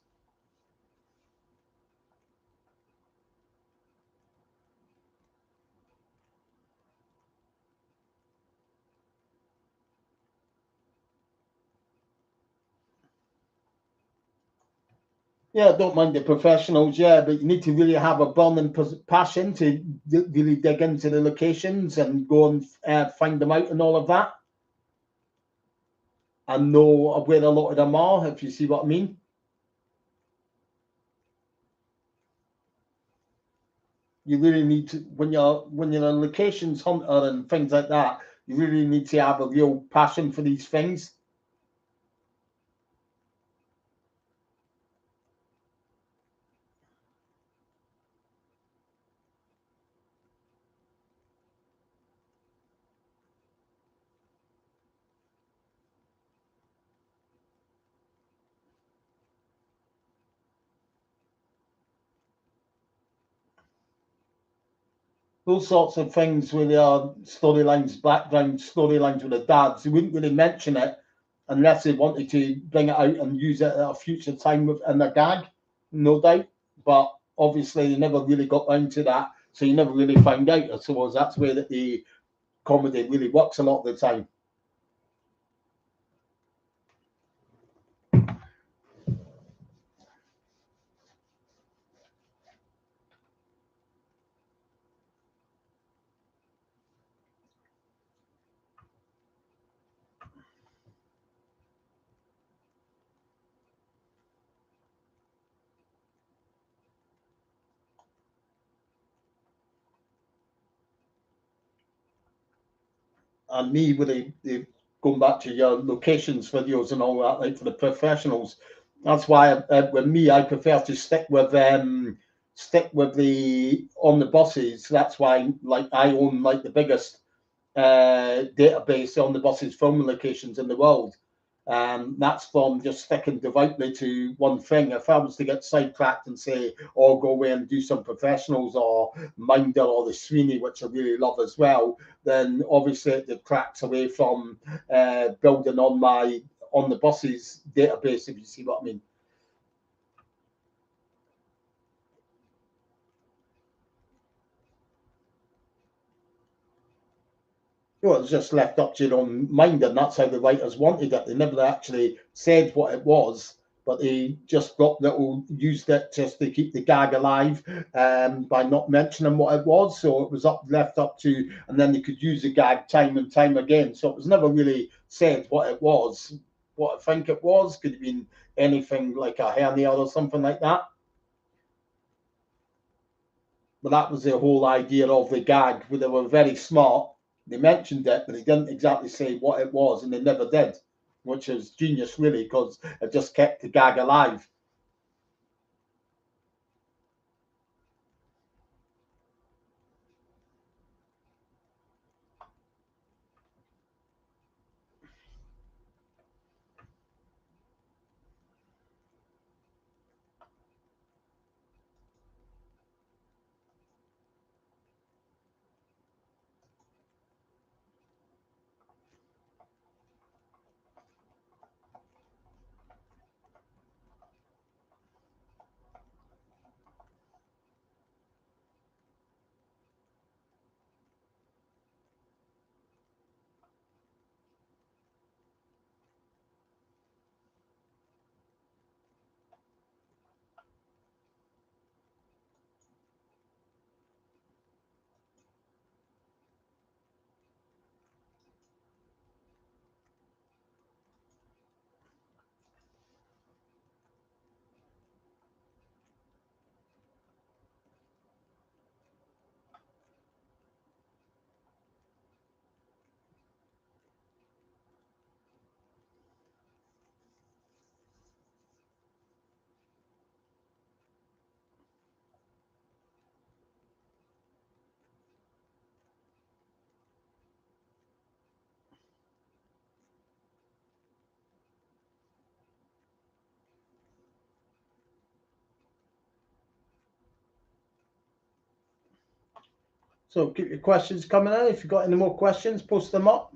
Yeah, I don't mind the professionals, yeah, but you need to really have a burning passion to really dig into the locations and go and find them out and all of that, and know where a lot of them are, if you see what I mean. You really need to, when you're a locations hunter and things like that, you really need to have a real passion for these things. Those sorts of things with their storylines, background storylines with the dads, they wouldn't really mention it unless they wanted to bring it out and use it at a future time in a gag, no doubt. But obviously, they never really got round to that, so you never really find out. I suppose that's where the comedy really works a lot of the time. And me with the going back to your locations videos and all that, like for the professionals, that's why with me I prefer to stick with the on the buses. That's why like I own like the biggest database on the buses film locations in the world. That's from just sticking devoutly to one thing. If I was to get sidetracked and say, "Oh, go away and do some professionals or Minder or the Sweeney," which I really love as well, then obviously it detracts away from building on the buses database. If you see what I mean. Well, it was just left up to your own mind, and that's how the writers wanted it. They never actually said what it was, but they just used it just to keep the gag alive by not mentioning what it was. So it was left up to, and then they could use the gag time and time again. So it was never really said what it was. What I think it was could have been anything like a hernia or something like that. But that was the whole idea of the gag, where they were very smart. They mentioned it, but they didn't exactly say what it was, and they never did, which was genius, really, because it just kept the gag alive. So keep your questions coming in. If you've got any more questions, post them up,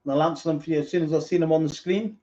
and I'll answer them for you as soon as I see them on the screen.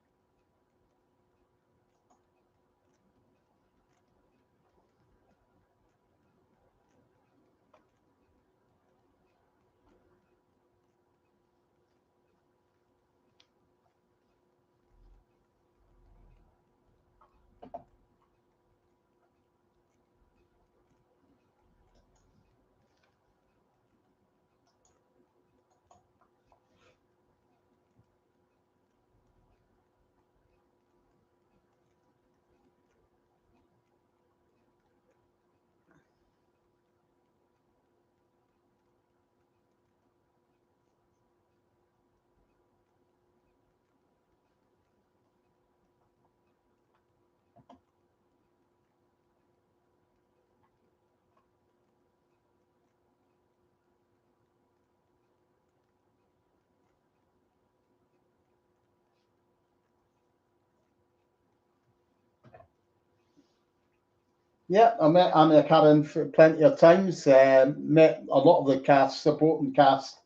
Yeah, I met Anna Karen for plenty of times. Met a lot of the cast, supporting cast.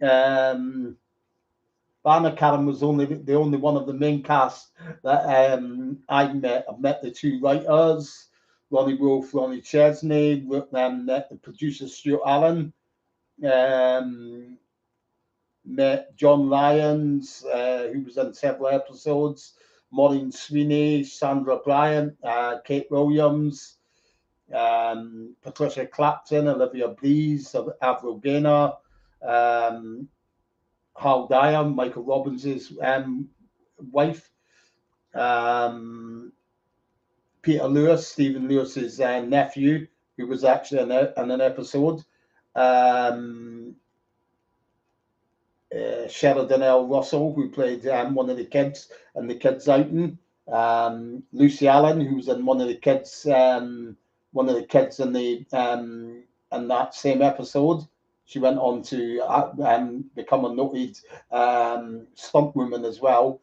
Um, Anna Karen was only the only one of the main cast that I met. I've met the two writers, Ronnie Wolf, Ronnie Chesney, met the producer Stuart Allen. Um, Met John Lyons, who was in several episodes. Maureen Sweeney, Sandra Bryant, Kate Williams, Patricia Clapton, Olivia Breeze, Avril Gaynor, Hal Dyer, Michael Robbins' wife, Peter Lewis, Stephen Lewis's nephew, who was actually in an episode. Sheridan L. Russell, who played one of the kids in the kids' outing. Lucy Allen, who was in one of the kids in that same episode. She went on to become a noted stunt woman as well.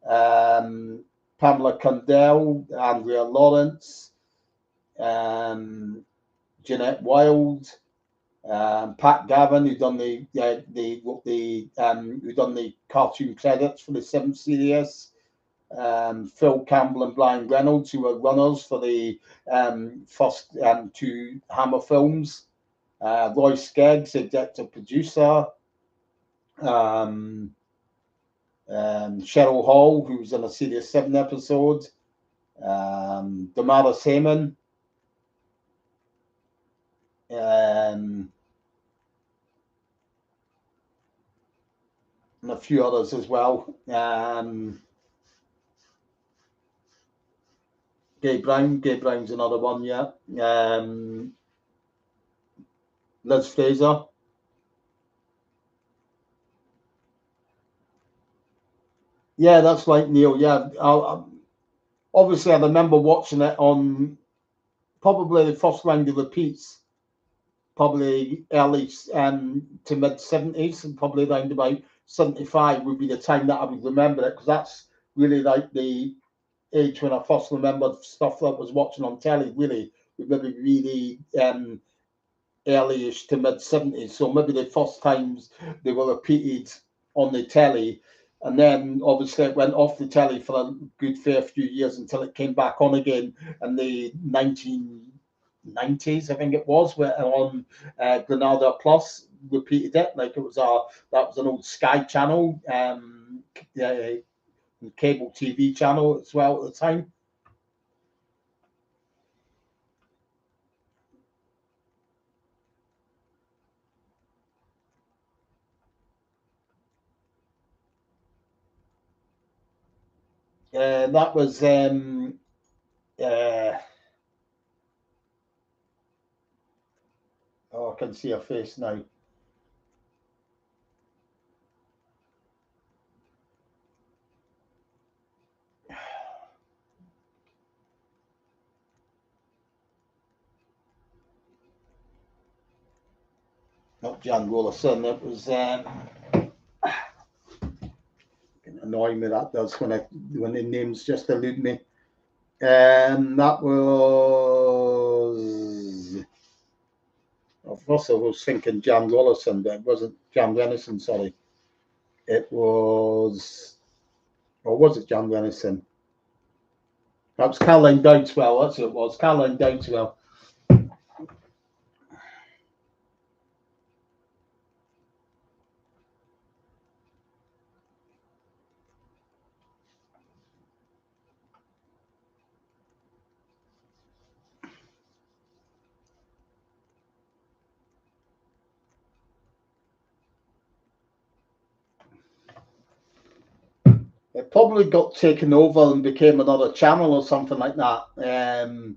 Pamela Condell, Andrea Lawrence, Jeanette Wild, Pat Gavin, who done the cartoon credits for the 7th series. Phil Campbell and Brian Reynolds, who were runners for the first two Hammer films. Roy Skeggs, executive producer. Cheryl Hall, who was in a Series 7 episode. Damara Seaman. And a few others as well. Gay Brown's another one, yeah. Liz Fraser. Yeah, that's right, Neil. Yeah, obviously I remember watching it on probably the first round of repeats, probably early to mid 70s, and probably around about 75 would be the time that I would remember it, because that's really like the age when I first remembered stuff that I was watching on telly. Really, maybe really early-ish to mid 70s. So maybe the first times they were repeated on the telly, and then obviously it went off the telly for a good fair few years until it came back on again in the 1990s, I think it was, where on Granada Plus repeated it like it was that was an old Sky channel, uh, cable TV channel as well at the time. That was uh, oh, I can see her face now. Not Jan Rollerson. It was annoying me that does when the names just elude me. That was. First I was thinking Jan Rollerson, but it wasn't Jan Renison. Sorry, it was. Or was it Jan Renison? That was Caroline Dowdeswell. That's who it was. Caroline Dowdeswell. It probably got taken over and became another channel or something like that. Do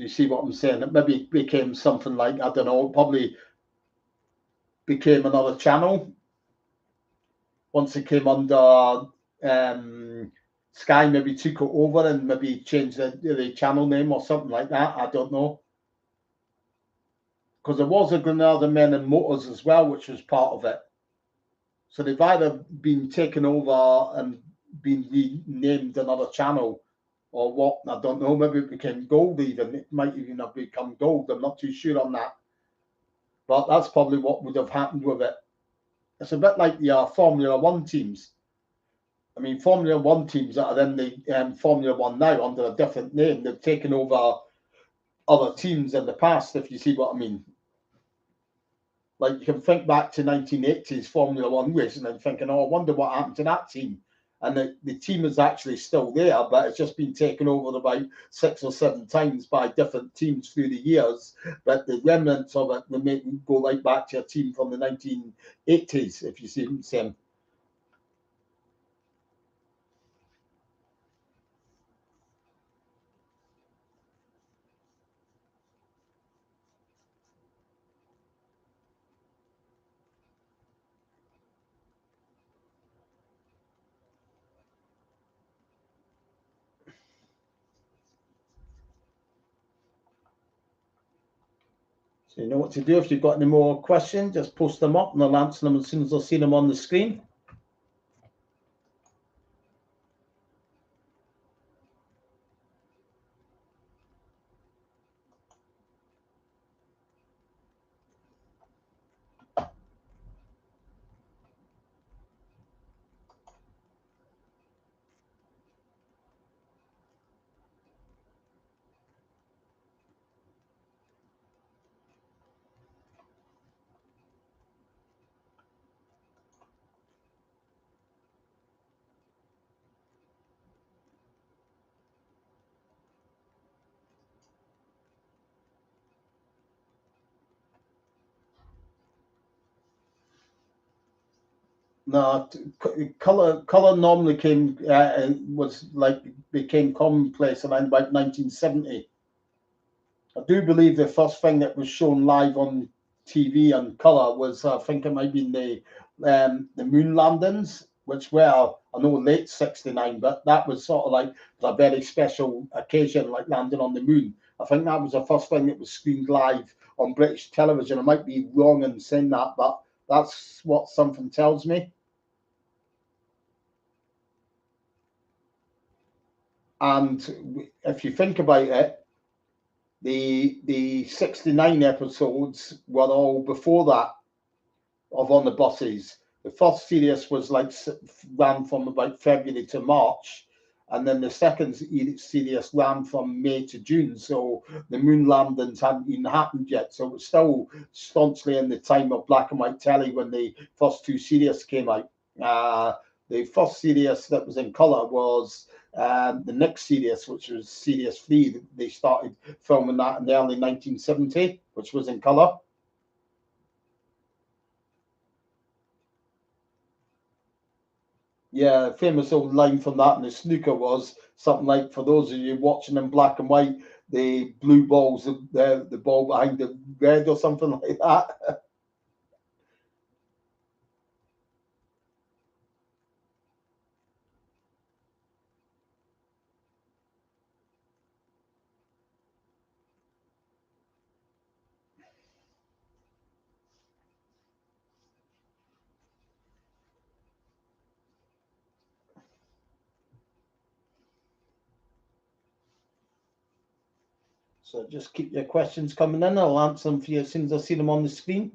you see what I'm saying? It maybe became something like, I don't know, probably became another channel once it came under Sky. Maybe took it over and maybe changed the channel name or something like that. I don't know. Because there was a Granada Men and Motors as well, which was part of it. So they've either been taken over and been renamed another channel or what. I don't know. Maybe it became Gold even. It might even have become Gold. I'm not too sure on that. But that's probably what would have happened with it. It's a bit like the Formula One teams. I mean, Formula One teams that are in the Formula One now under a different name, they've taken over other teams in the past, if you see what I mean. Like you can think back to 1980s Formula One racing and thinking, oh, I wonder what happened to that team. And the team is actually still there, but it's just been taken over about 6 or 7 times by different teams through the years. But the remnants of it, they make go right back to a team from the 1980s, if you see what I'm saying. So you know what to do. If you've got any more questions, just post them up and I'll answer them as soon as I see them on the screen. No, color normally was like became commonplace around about 1970. I do believe the first thing that was shown live on TV and colour was, I think it might be the moon landings, which were, I know, late '69, but that was sort of like a very special occasion, like landing on the moon. I think that was the first thing that was screened live on British television. I might be wrong in saying that, but that's what something tells me. And if you think about it, the 69 episodes were all before that of On the Buses. The first series was like ran from about February to March, and then the second series ran from May to June. So the moon landings hadn't even happened yet. So it was still staunchly in the time of black and white telly when the first two series came out. Uh, the first series that was in colour was the next series, which was series 3. They started filming that in the early 1970, which was in colour. Yeah, famous old line from that in the snooker was something like, "For those of you watching in black and white, the blue ball's the ball behind the red," or something like that. So just keep your questions coming in. I'll answer them for you as soon as I see them on the screen.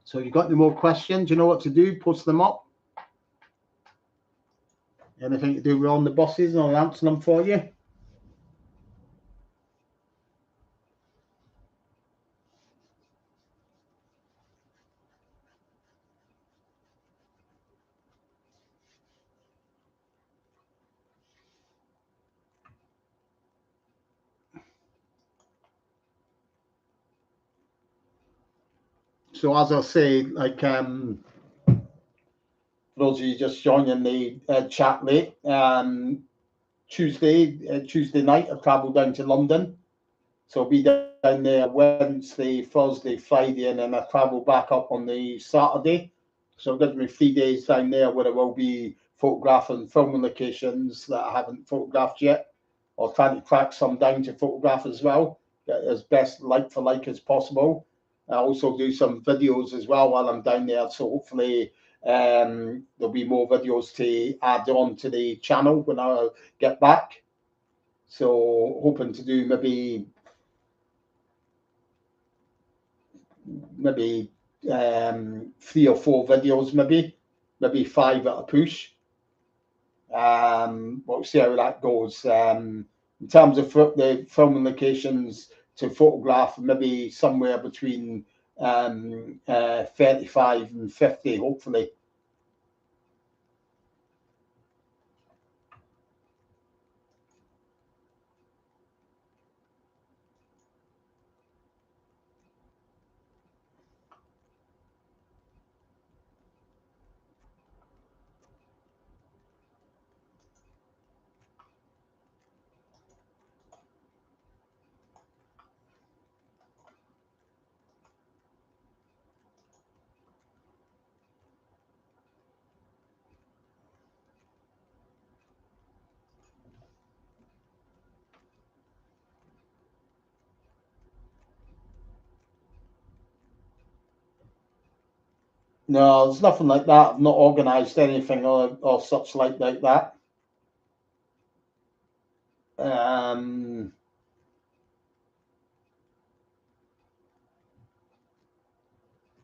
So you got any more questions? You know what to do. Post them up. Anything to do with on the buses, and I'll answer them for you. So as I say, like for those of you just joining the chat late, Tuesday night I travel down to London. So I'll be down there Wednesday, Thursday, Friday, and then I travel back up on the Saturday. So it gives me 3 days down there where I will be photographing filming locations that I haven't photographed yet, or trying to track some down to photograph as well, as best like for like as possible. I also do some videos as well while I'm down there. So hopefully there'll be more videos to add on to the channel when I get back. So hoping to do maybe 3 or 4 videos, maybe 5 at a push. We'll see how that goes. In terms of the filming locations to photograph, maybe somewhere between 35 and 50, hopefully. No, there's nothing like that. I've not organised anything or such like that.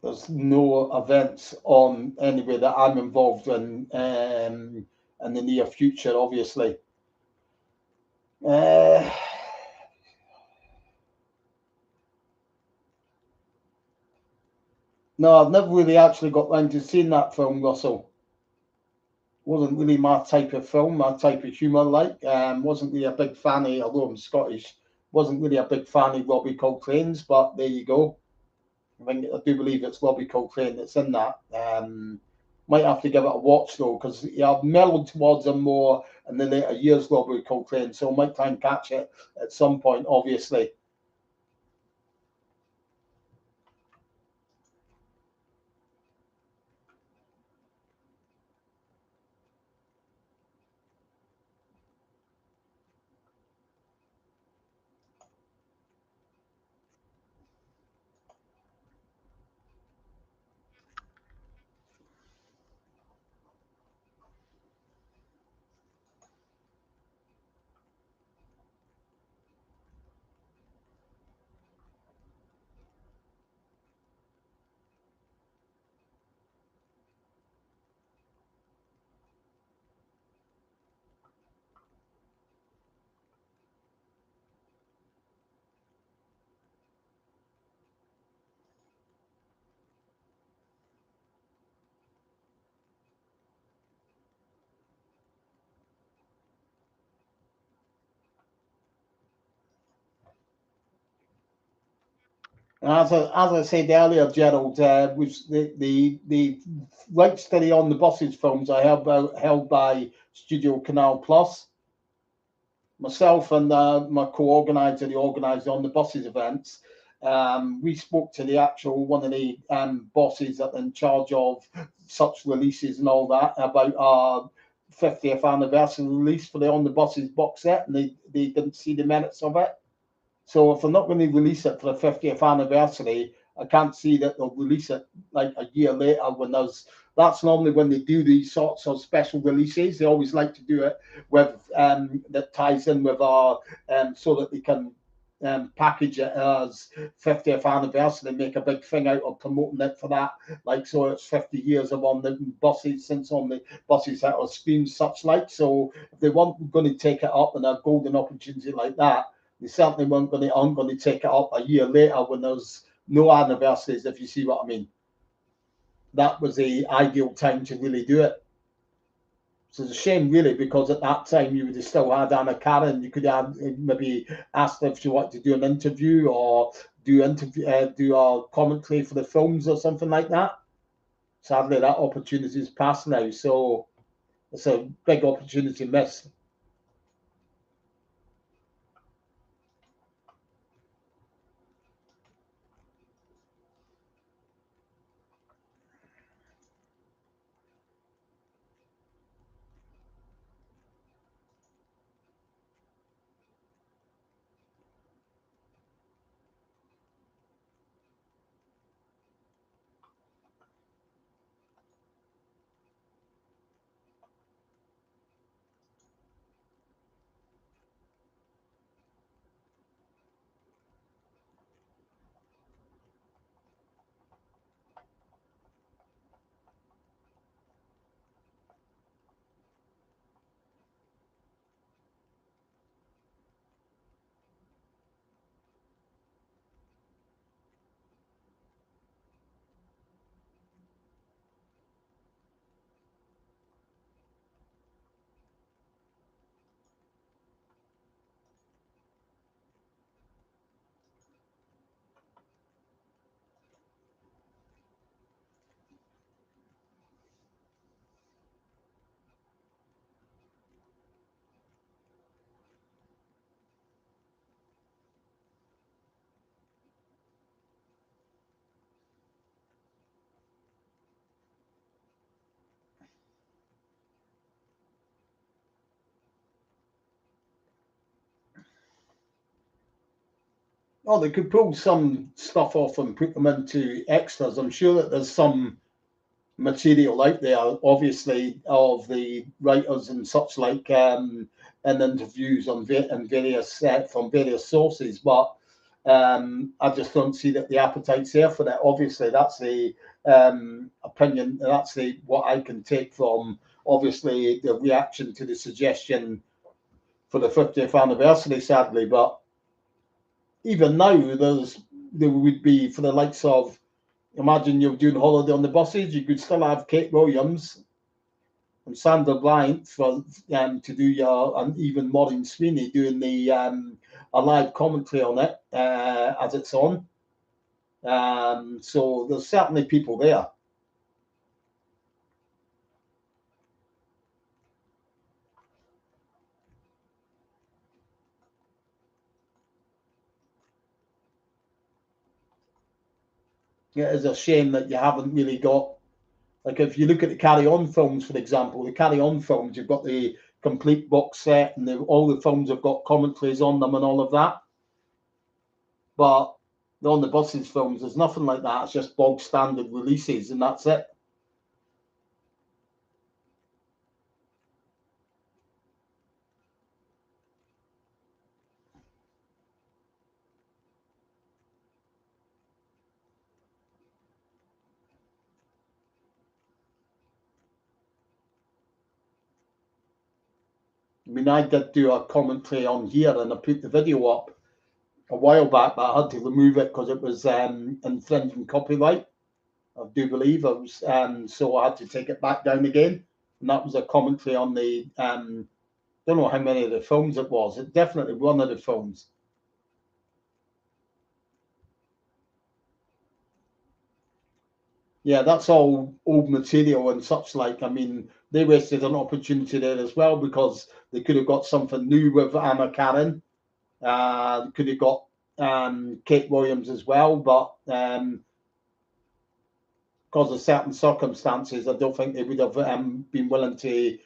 There's no events on anywhere that I'm involved in the near future, obviously. No, I've never really actually got round to seeing that film, Russell. Wasn't really my type of film, my type of humour. Wasn't really a big fan of, although I'm Scottish, wasn't really a big fan of Robbie Coltrane's. But there you go. I do believe it's Robbie Coltrane that's in that. Might have to give it a watch though, because I've mellowed towards him more in the later years, Robbie Coltrane. So I might try and catch it at some point, obviously. As I said earlier, Gerald, was the rights to the On the Buses films are held by Studio Canal Plus. Myself and my co-organizer, the organizer on the buses events, we spoke to the actual one of the bosses that in charge of such releases and all that about our 50th anniversary release for the On the Buses box set, and they didn't see the merits of it. So if they're not going to release it for the 50th anniversary, I can't see that they'll release it like a year later when that's normally when they do these sorts of special releases. They always like to do it with that ties in with our so that they can package it as 50th anniversary, make a big thing out of promoting it for that. Like, so it's 50 years of On the Buses, since On the Buses that are streamed such like. So if they weren't going to take it up in a golden opportunity like that, they certainly aren't going to take it up a year later when there's no anniversaries, if you see what I mean. That was the ideal time to really do it. So it's a shame, really, because at that time you would have still had Anna Karen. You could have maybe asked her if she wanted to do an interview or do a commentary for the films or something like that. Sadly, that opportunity is past now, so it's a big opportunity missed. Oh, they could pull some stuff off and put them into extras. I'm sure that there's some material out there, obviously, of the writers and such like, and interviews on and various from various sources, but I just don't see that the appetite's there for that. Obviously, that's the opinion. That's the what I can take from obviously the reaction to the suggestion for the 50th anniversary. Sadly, but even now, there would be for the likes of, imagine you're doing holiday on the buses, you could still have Kate Williams and Sandra Bryant for to do your, and even Maureen Sweeney doing the a live commentary on it as it's on. So there's certainly people there. It is a shame that you haven't really got, like, if you look at the Carry On films, for example, the Carry On films, you've got the complete box set, and all the films have got commentaries on them and all of that. But on the buses films, there's nothing like that. It's just bog standard releases, and that's it. I mean, I did do a commentary on here, and I put the video up a while back, but I had to remove it because it was infringing copyright. I do believe it was, so I had to take it back down again. And that was a commentary on the, don't know how many of the films it was. It definitely one of the films. Yeah, that's all old material and such like. I mean, they wasted an opportunity there as well because they could have got something new with Anna Karen. Could have got Kate Williams as well, but because of certain circumstances, I don't think they would have been willing to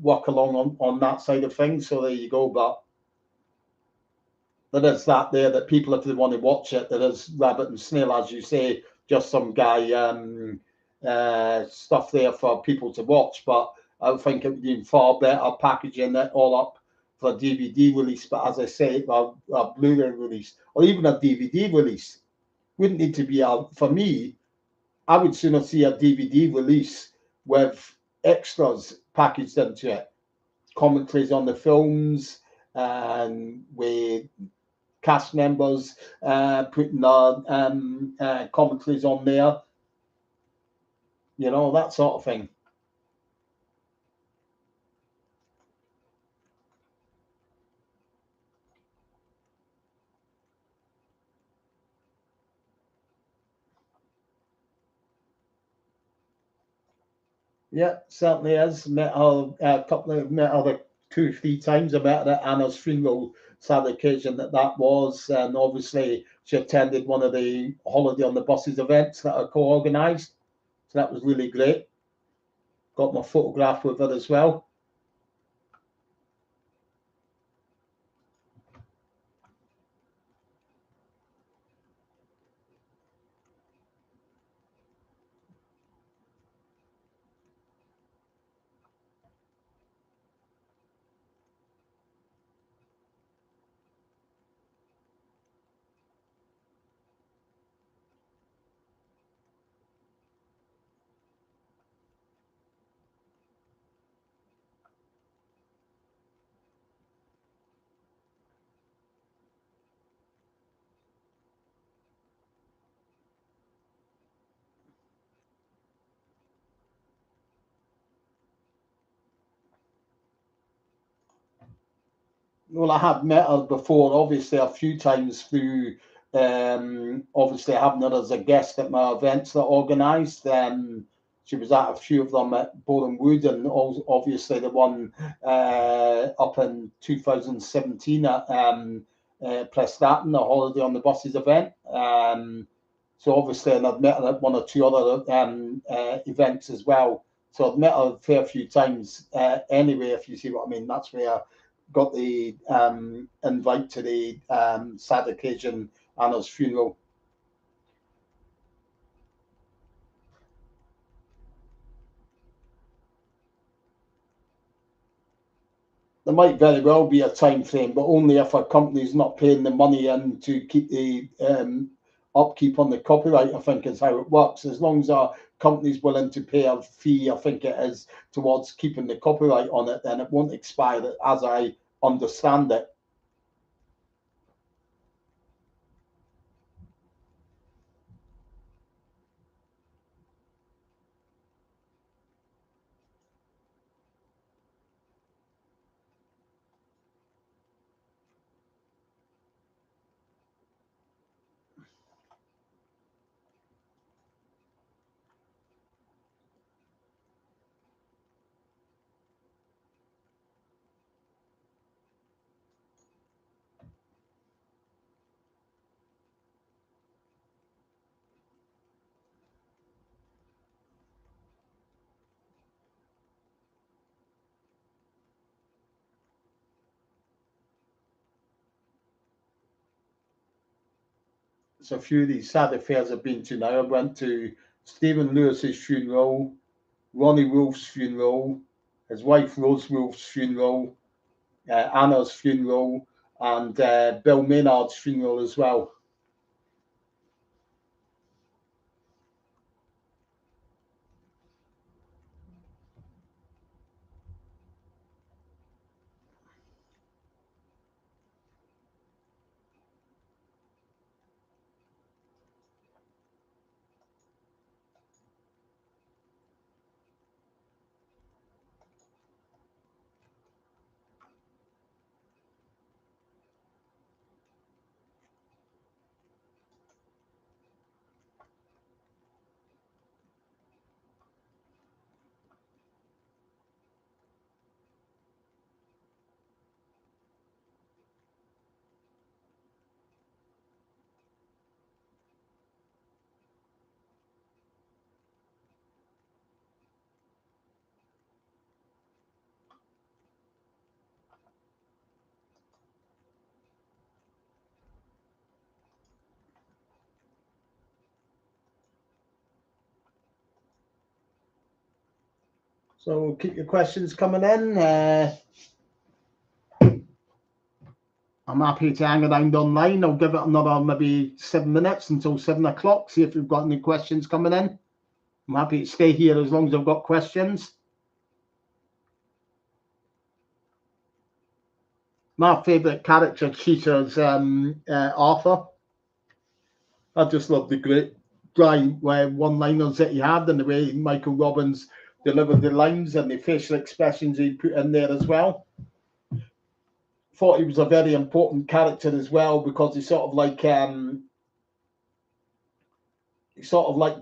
work along on that side of things. So there you go. But there is that there that people, if they want to watch it, there is Rabbit and Snail, as you say, just some guy stuff there for people to watch. But I think it would be far better packaging it all up for a DVD release. But as I say, a Blu-ray release or even a DVD release wouldn't need to be for me. I would sooner see a DVD release with extras packaged into it, commentaries on the films, and with cast members putting commentaries on there, that sort of thing. Yeah, certainly is. Met her a couple of met her 2 3 times. I met her at Anna's funeral, sad occasion that was, and obviously she attended one of the holiday on the buses events that are co-organised. So that was really great. Got my photograph with her as well. Well, I have met her before, obviously a few times through, obviously having her as a guest at my events that I organised. She was at a few of them at Boreham Wood, and also obviously the one up in 2017 at Prestatyn, the Holiday on the Buses event. So obviously, and I've met her at one or two other events as well. So I've met her a fair few times anyway, if you see what I mean. That's where got the invite to the sad occasion, Anna's funeral. there might very well be a time frame, but only if a company's not paying the money in to keep the upkeep on the copyright. I think is how it works. As long as a company's willing to pay a fee, I think it is, towards keeping the copyright on it, then it won't expire, as I understand it. So a few of these sad affairs I've been to now. I went to Stephen Lewis's funeral, Ronnie Wolf's funeral, his wife Rose Wolf's funeral, Anna's funeral, and Bill Maynard's funeral as well. So keep your questions coming in. I'm happy to hang around online. I'll give it another maybe 7 minutes until 7 o'clock. See if we've got any questions coming in. I'm happy to stay here as long as I've got questions. My favourite character cheater is Arthur. I just love the great dry one-liners that he had and the way Michael Robbins delivered the lines and the facial expressions he put in there as well. Thought he was a very important character as well because he sort of like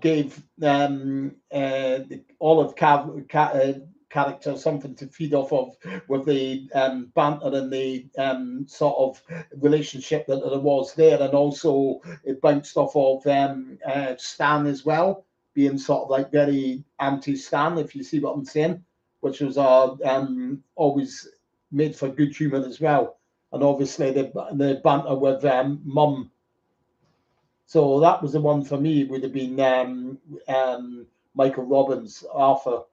gave the Olive character something to feed off of with the banter and the sort of relationship that there was there, and also it bounced off of Stan as well, being sort of like very anti-Stan, if you see what I'm saying, which was always made for good humour as well, and obviously the banter with Mum. So that was the one for me. Would have been Michael Robbins, Arthur.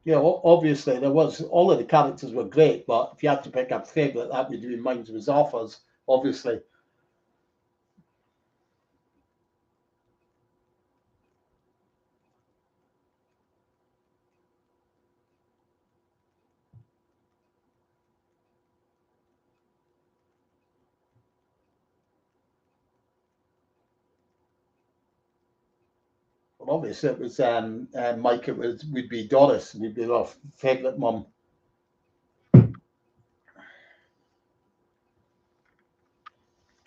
Yeah, well, obviously there was all of the characters were great, but if you had to pick a favourite, that would be mine was Arthur's, obviously. Well, obviously it was Mike. It would be Doris. Would be our favourite mum.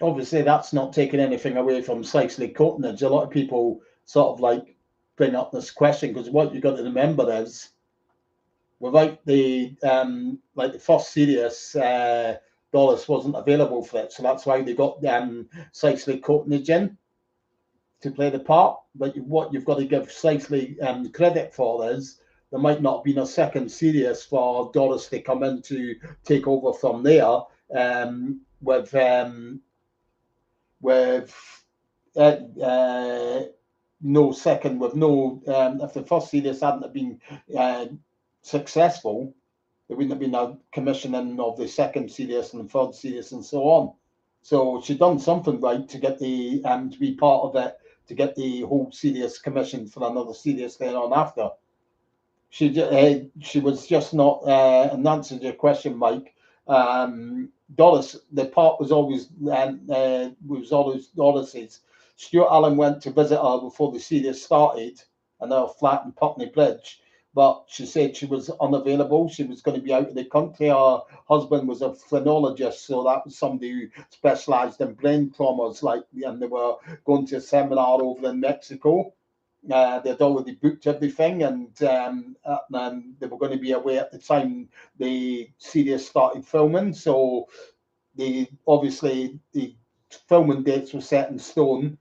Obviously, that's not taking anything away from Slicely Courtnage. A lot of people sort of like bring up this question because what you got to remember is without the like the first series, Doris wasn't available for it, so that's why they got Slicely Courtnage in to play the part. But what you've got to give Slicely credit for is there might not have been a second series for Doris to come in to take over from there with uh, uh, no second, with no if the first series hadn't have been uh, successful, there wouldn't have been a commissioning of the second series and the third series and so on. So she done something right to get the to be part of it, to get the whole series commissioned for another series then on after. She was just not. In answer to your question, Mike, Doris, the part was always Doris's. Stuart Allen went to visit her before the series started, and her flat in Putney Bridge. But she said she was unavailable. She was going to be out of the country. Her husband was a phrenologist, so that was somebody who specialised in brain traumas. And they were going to a seminar over in Mexico. They'd already booked everything, and they were going to be away at the time the series started filming. So the filming dates were set in stone.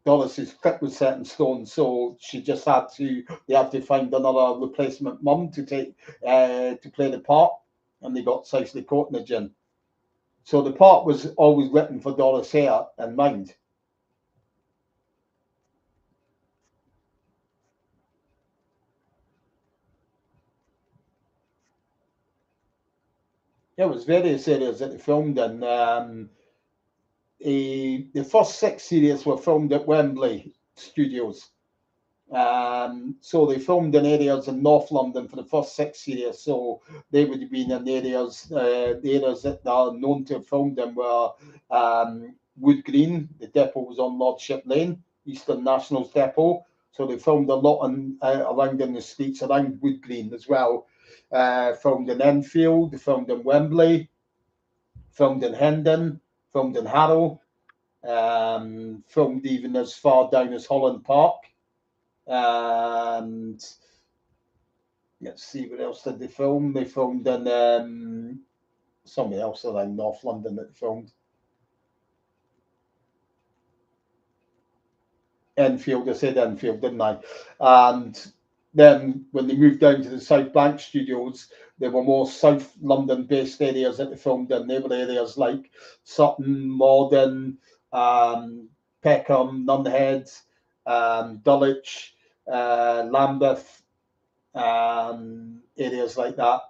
Doris's trip was set in stone, so she just had to. They had to find another replacement mum to take to play the part, and they got Cicely Courtnage in. So the part was always written for Doris Hare in mind. There was various areas that they filmed in. The first six series were filmed at Wembley Studios. So they filmed in areas in North London for the first six series. So they would have been in areas, the areas that are known to have filmed in were Wood Green. The depot was on Lordship Lane, Eastern Nationals depot. So they filmed a lot around in the streets around Wood Green as well. Filmed in Enfield, they filmed in Wembley, filmed in Hendon, filmed in Harrow, filmed even as far down as Holland Park. And let's see what else did they film. They filmed in somewhere else around North London that they filmed. Enfield, I said Enfield, didn't I? And then when they moved down to the South Bank studios, there were more South London based areas that they filmed in. They were areas like Sutton, Morden, Peckham, Nunhead, Dulwich, Lambeth, areas like that.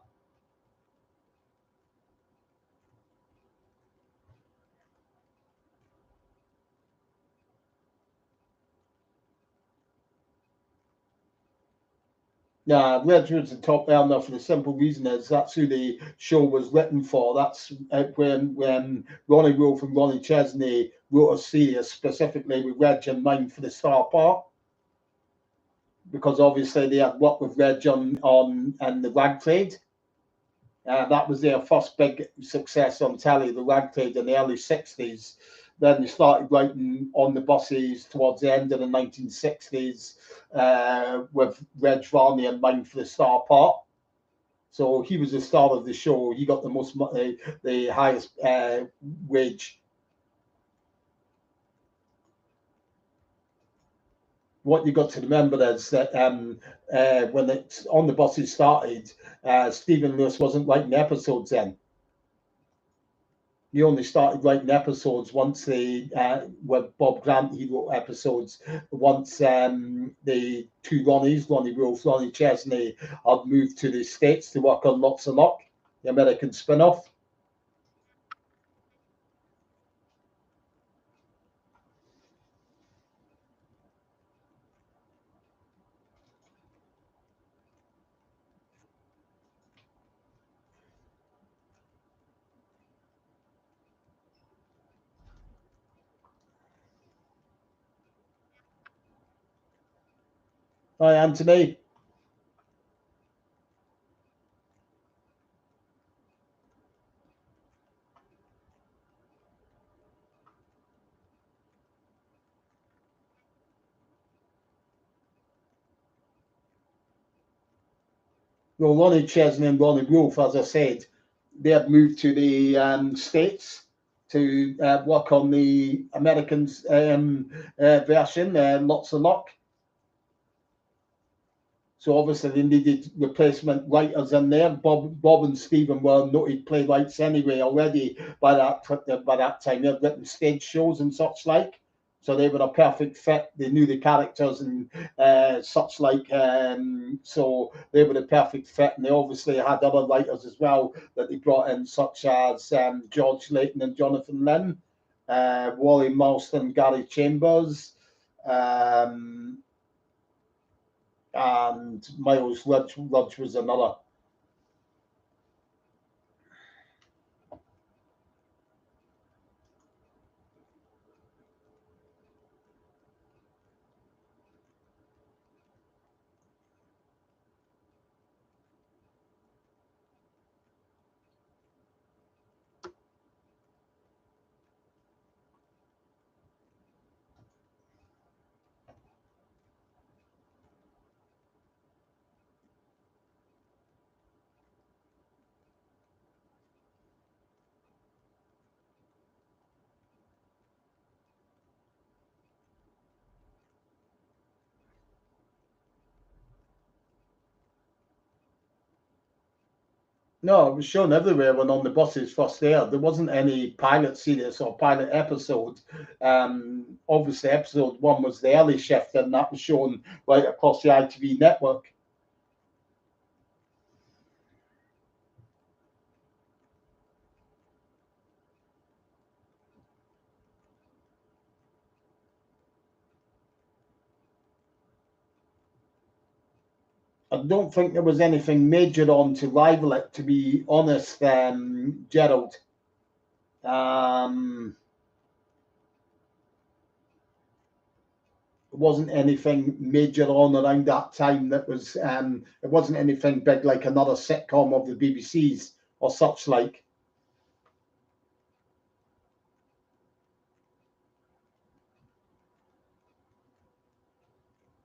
Yeah, Redwood's the top earner for the simple reason is that's who the show was written for. That's when Ronnie Wolf and Ronnie Chesney wrote a series specifically with Reg in mind for the star part, because obviously they had worked with Reg on and the Rag Trade. That was their first big success on telly, the Rag Trade in the early 60s. Then they started writing on the buses towards the end of the 1960s with Reg Varney in mind for the star part. So he was the star of the show. He got the most, the highest wage. What you got to remember is that when it's on the buses started, Stephen Lewis wasn't writing episodes then. he only started writing episodes once they, with Bob Grant, he wrote episodes once the two Ronnies, Ronnie Wolf, Ronnie Chesney, had moved to the States to work on Lots of Luck, the American spin-off. Hi, Anthony. Well, Ronnie Chesney and Ronnie Wolf, as I said, they had moved to the States to work on the Americans version, Lots of Luck. So obviously they needed replacement writers in there. Bob and Stephen were noted playwrights anyway already by that time. They had written stage shows and such like. So they were a perfect fit. They knew the characters and such like. So they were the perfect fit. And they obviously had other writers as well that they brought in, such as George Layton and Jonathan Lynn, Wally Marston, Gary Chambers, and Miles Rudge was another. No, it was shown everywhere when on the buses first aired. There wasn't any pilot series or pilot episode. Obviously, episode one was the early shift, and that was shown right across the ITV network. I don't think there was anything major on to rival it, to be honest, Gerald. It wasn't anything major on around that time that was, it wasn't anything big like another sitcom of the BBC's or such like.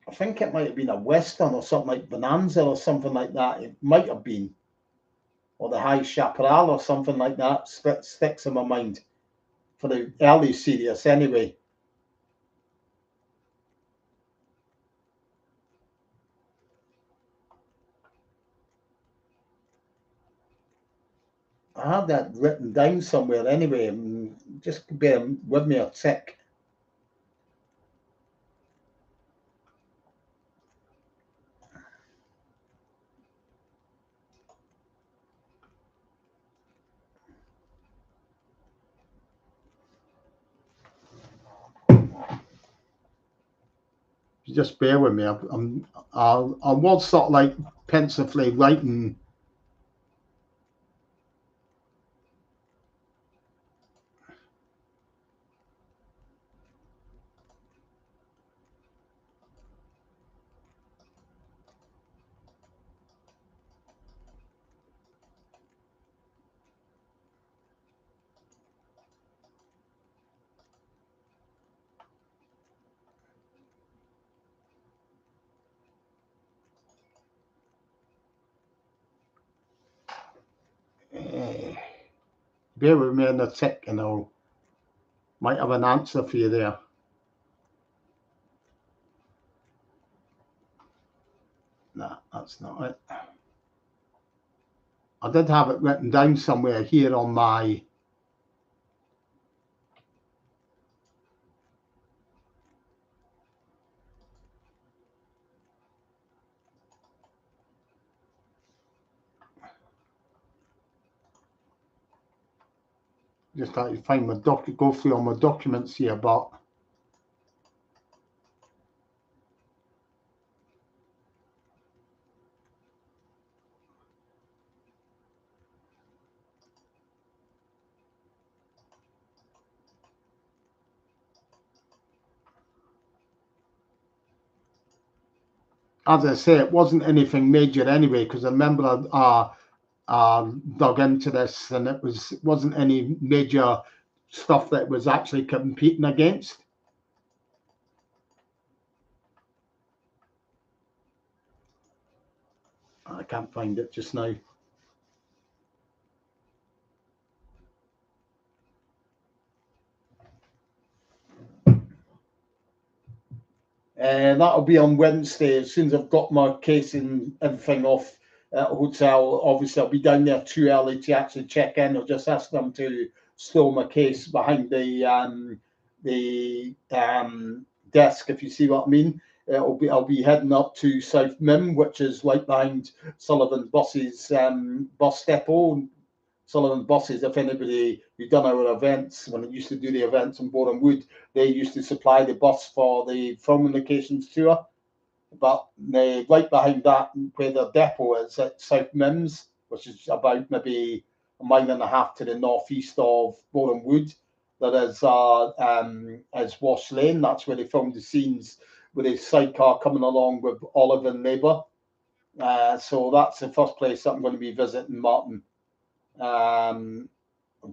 I think it might have been a Western or something like Bonanza or something like that. It might have been. Or the High Chaparral or something like that sticks in my mind for the early series anyway. I had that written down somewhere anyway. Just bear with me a tick. Just bear with me. I was sort of like pensively writing. Bear with me in a tick, and I might have an answer for you there. No, that's not it. I did have it written down somewhere here on my Just have to find my go through all my documents here, but as I say, it wasn't anything major anyway, because I remember dug into this, and wasn't any major stuff that was actually competing against. I can't find it just now. That'll be on Wednesday. As soon as I've got my case and everything off at a hotel, obviously I'll be down there too early to actually check in. I'll just ask them to store my case behind the desk, if you see what I mean. I'll be heading up to South Mim, which is right behind Sullivan Buses bus depot. Sullivan Buses, if anybody who done our events, when it used to do the events in Boreham Wood, they used to supply the bus for the filming locations tour. But right behind that, where the depot is at South Mims, which is about maybe a mile and a half to the northeast of Boreham Wood, there is Wash Lane. That's where they filmed the scenes with his sidecar coming along with Olive and Neighbour. So that's the first place that I'm going to be visiting, Martin.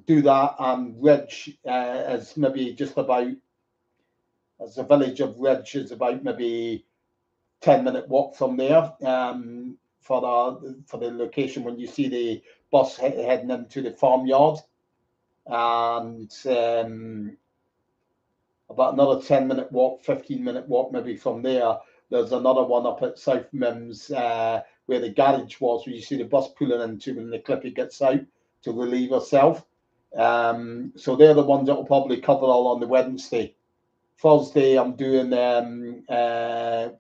Do that, and Ridge is maybe just about, as the village of Ridge is about maybe 10-minute walk from there, for the location when you see the bus heading into the farmyard, and about another 10-minute walk, 15-minute walk maybe from there. There's another one up at South Mims, where the garage was, where you see the bus pulling into when the Clippy gets out to relieve herself. So they're the ones that will probably cover all on the Wednesday. Thursday, I'm doing. I'll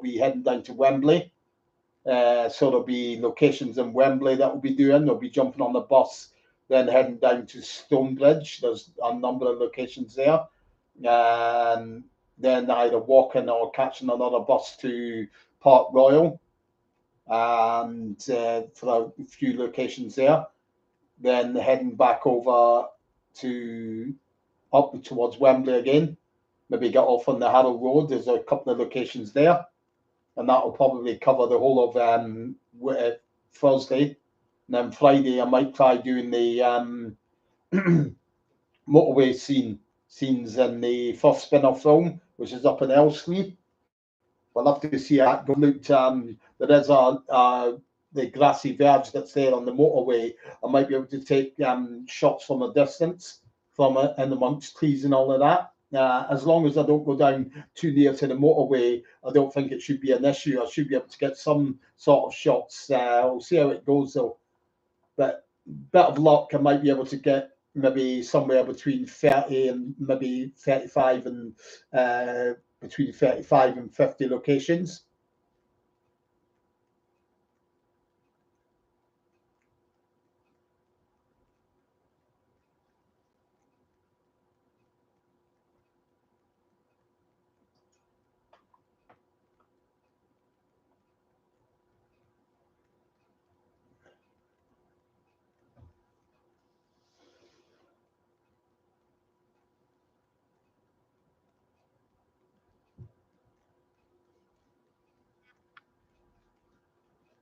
be heading down to Wembley. So there'll be locations in Wembley that we'll be doing. They'll be jumping on the bus, then heading down to Stonebridge. There's a number of locations there. Then either walking or catching another bus to Park Royal, and for a few locations there. Then heading back over to up towards Wembley again. Maybe get off on the Harrow Road. There's a couple of locations there, and that will probably cover the whole of Thursday. And then Friday, I might try doing the motorway scenes in the first spin-off film, which is up in Elstree. We'll have to see how that goes. There is the grassy verge that's there on the motorway. I might be able to take shots from a distance from it and amongst trees and all of that. As long as I don't go down too near to the motorway, I don't think it should be an issue. I should be able to get some sort of shots. We'll see how it goes though. But bit of luck, I might be able to get maybe somewhere between 30 and maybe 35 and between 35 and 50 locations.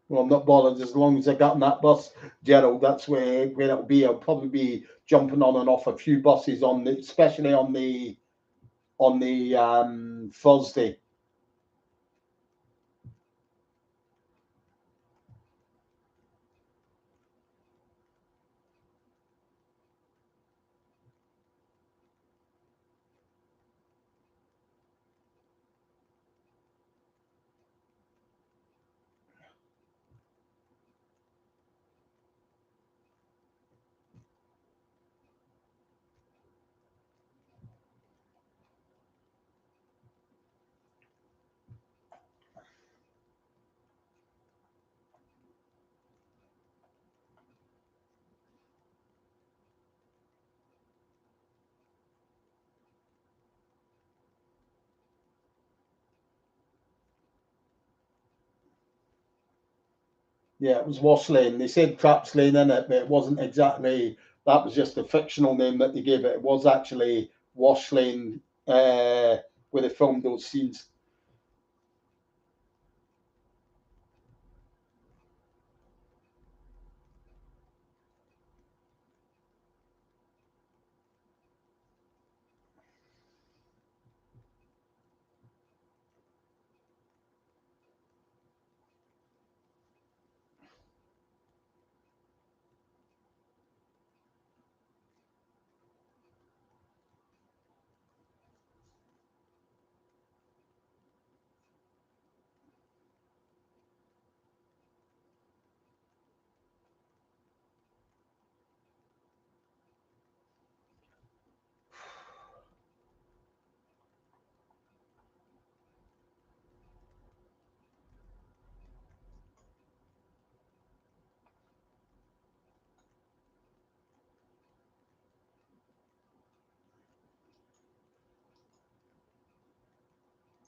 Well, I'm not bothered as long as I got on that bus, Gerald. That's where it'll be. I'll probably be jumping on and off a few buses especially on the Thursday. Yeah, it was Wash Lane. They said Traps Lane in it, but it wasn't exactly. That was just the fictional name that they gave it. It was actually Wash Lane, where they filmed those scenes.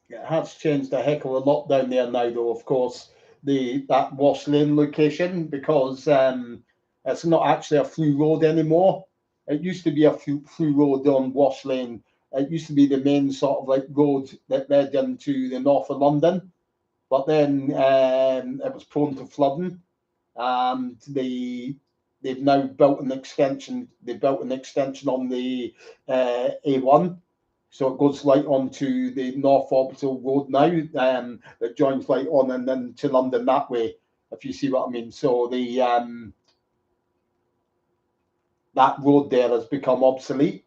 It has changed a heck of a lot down there now, though. Of course, the that Wash Lane location, because it's not actually a through road anymore. It used to be a through road on Wash Lane. It used to be the main sort of like road that led into the north of London, but then it was prone to flooding, and they've now built an extension. They built an extension on the A1, so it goes right onto the North Orbital Road now. That joins right on and then to London that way, if you see what I mean. So the that road there has become obsolete.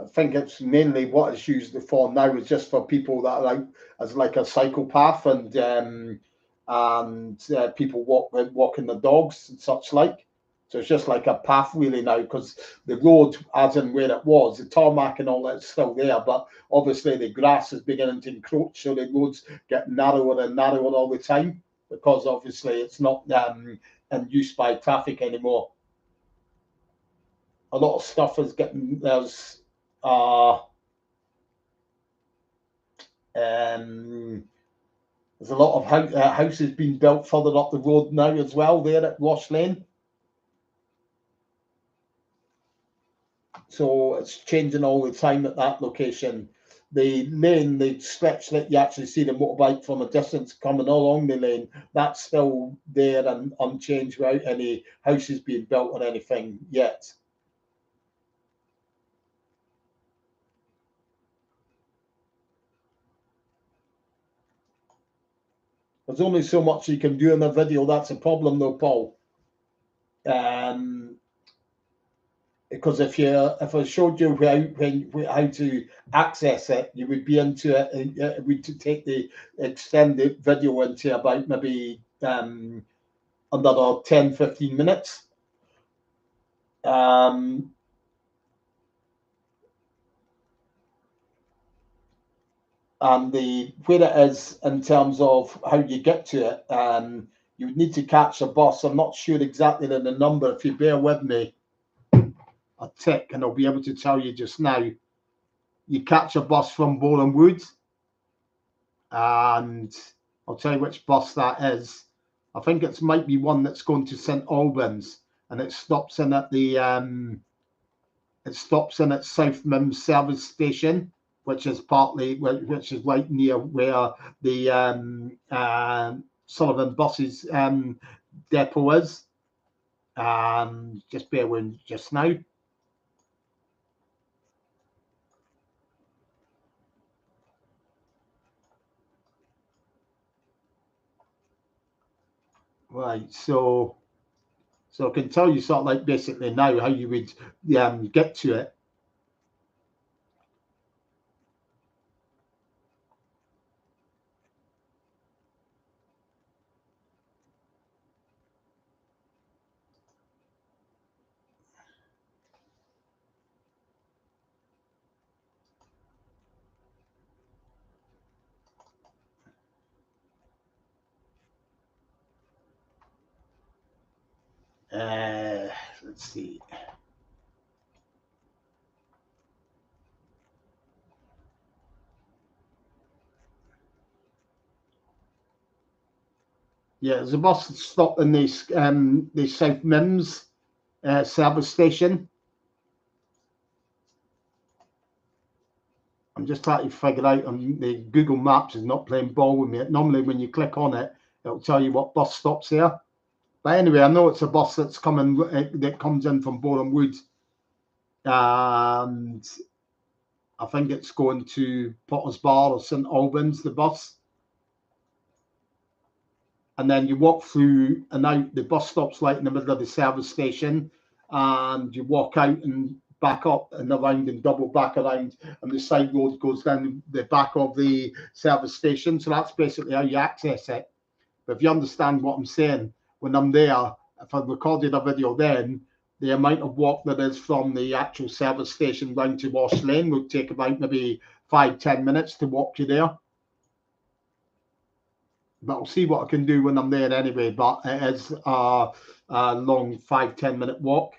I think it's mainly what it's used for now is just for people that are like as like a psychopath and people walking the dogs and such like. So it's just like a path really now because the road, as in where it was, the tarmac and all that's still there, but obviously the grass is beginning to encroach, so the roads get narrower and narrower all the time because obviously it's not in use by traffic anymore. A lot of stuff is getting uh Um, there's a lot of houses being built further up the road now as well there at Wash Lane. So it's changing all the time at that location. The lane, the stretch that you actually see the motorbike from a distance coming along the lane, that's still there and unchanged without any houses being built or anything yet. There's only so much you can do in a video. That's a problem, though, Paul. Um, because if I showed you how to access it, you would be into it. It would take the extended video into about maybe another 10-15 minutes. Um, and the where it is in terms of how you get to it, you would need to catch a bus. I'm not sure exactly the number. If you bear with me, a tick, and I'll be able to tell you just now. You catch a bus from Bowling Woods, and I'll tell you which bus that is. I think it might be one that's going to St Albans, and it stops in at South Mims service station, which is right near where the Sullivan buses depot is. Just bear with just now. Right, so I can tell you sort of like basically now how you would get to it. Let's see. Yeah, there's a bus that stopped in the South Mims service station. I'm just trying to figure out on the Google Maps is not playing ball with me. Normally, when you click on it, it'll tell you what bus stops there. But anyway, I know it's a bus that's coming that comes in from Boreham Wood, and I think it's going to Potter's Bar or St Albans. The bus, and then you walk through and out. The bus stops right in the middle of the service station, and you walk out and back up and around and double back around, and the side road goes down the back of the service station. So that's basically how you access it. But if you understand what I'm saying, when I'm there, if I recorded a video then, the amount of walk that is from the actual service station down to Wash Lane would take about maybe 5-10 minutes to walk you there. But I'll see what I can do when I'm there anyway. But it is a long 5-10 minute walk.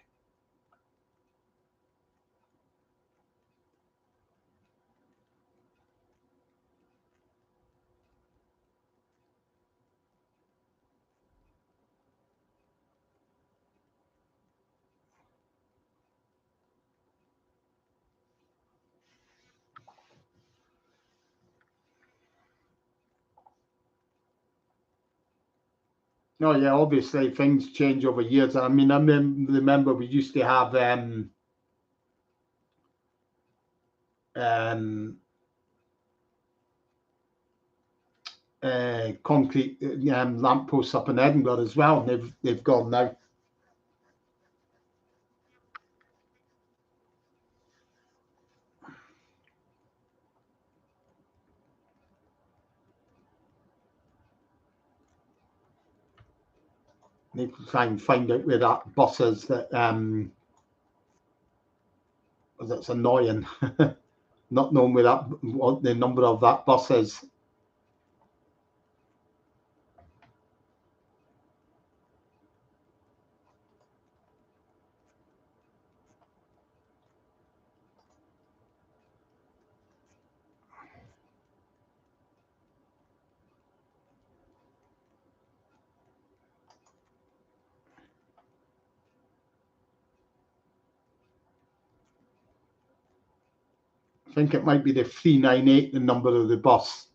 No, yeah, obviously things change over years. I mean, I remember we used to have um, concrete lampposts up in Edinburgh as well. And they've gone now. Need to try and find out where that bus is that that's annoying. Not knowing where that what the number of that bus is. I think it might be the 398, the number of the bus.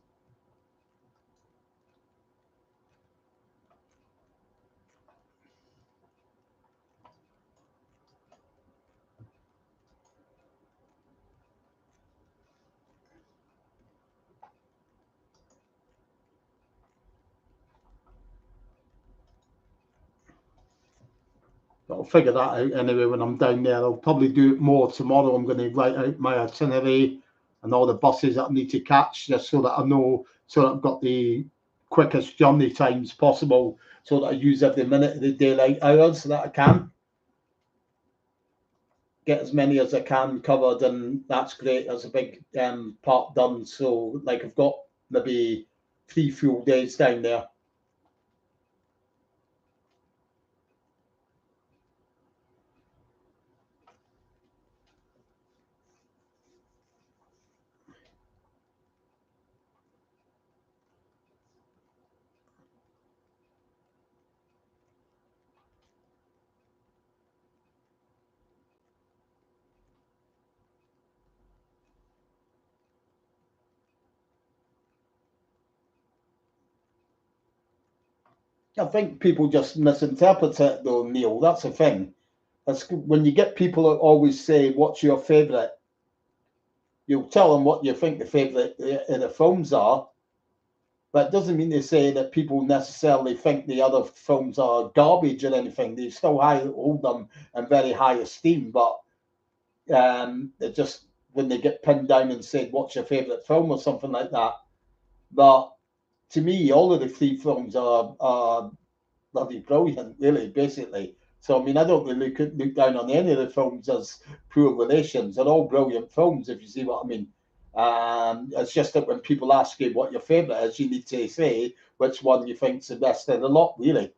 But I'll figure that out anyway when I'm down there. I'll probably do it more tomorrow. I'm going to write out my itinerary and all the buses that I need to catch, just so that I know, so that I've got the quickest journey times possible, so that I use every minute of the daylight hours so that I can get as many as I can covered, and that's great. That's a big part done. So, like, I've got maybe 3 full days down there. I think people just misinterpret it, though, Neil. That's the thing. That's when you get people that always say, "What's your favourite?" You'll tell them what you think the favourite the films are, but it doesn't mean to say that people necessarily think the other films are garbage or anything. They still hold them in very high esteem, but it just when they get pinned down and said, "What's your favourite film?" or something like that. But to me, all of the three films are bloody brilliant, really, basically. So, I mean, I don't really look down on any of the films as poor relations. They're all brilliant films, if you see what I mean. It's just that when people ask you what your favourite is, you need to say which one you think's the best of the lot, really.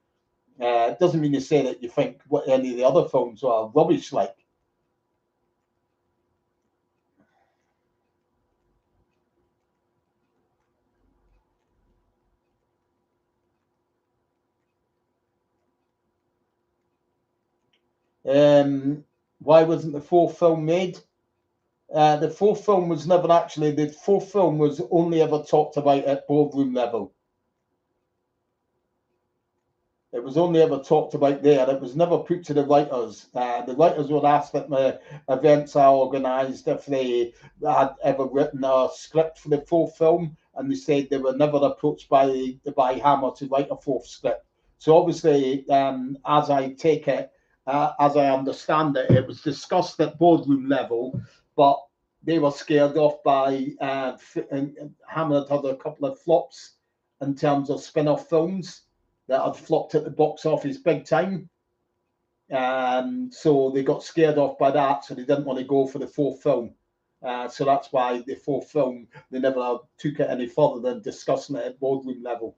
It doesn't mean to say that you think what any of the other films are rubbish like. Why wasn't the fourth film made? The fourth film was never actually, the fourth film was only ever talked about at boardroom level. It was only ever talked about there. It was never put to the writers. The writers were asked at the events I organised if they had ever written a script for the fourth film, and they said they were never approached by Hammer to write a fourth script. So obviously, as I take it, as I understand it, it was discussed at boardroom level, but they were scared off by Hammer had had a couple of flops in terms of spin-off films that had flopped at the box office big time. So they got scared off by that, so they didn't want to go for the fourth film. So that's why the fourth film, they never took it any further than discussing it at boardroom level.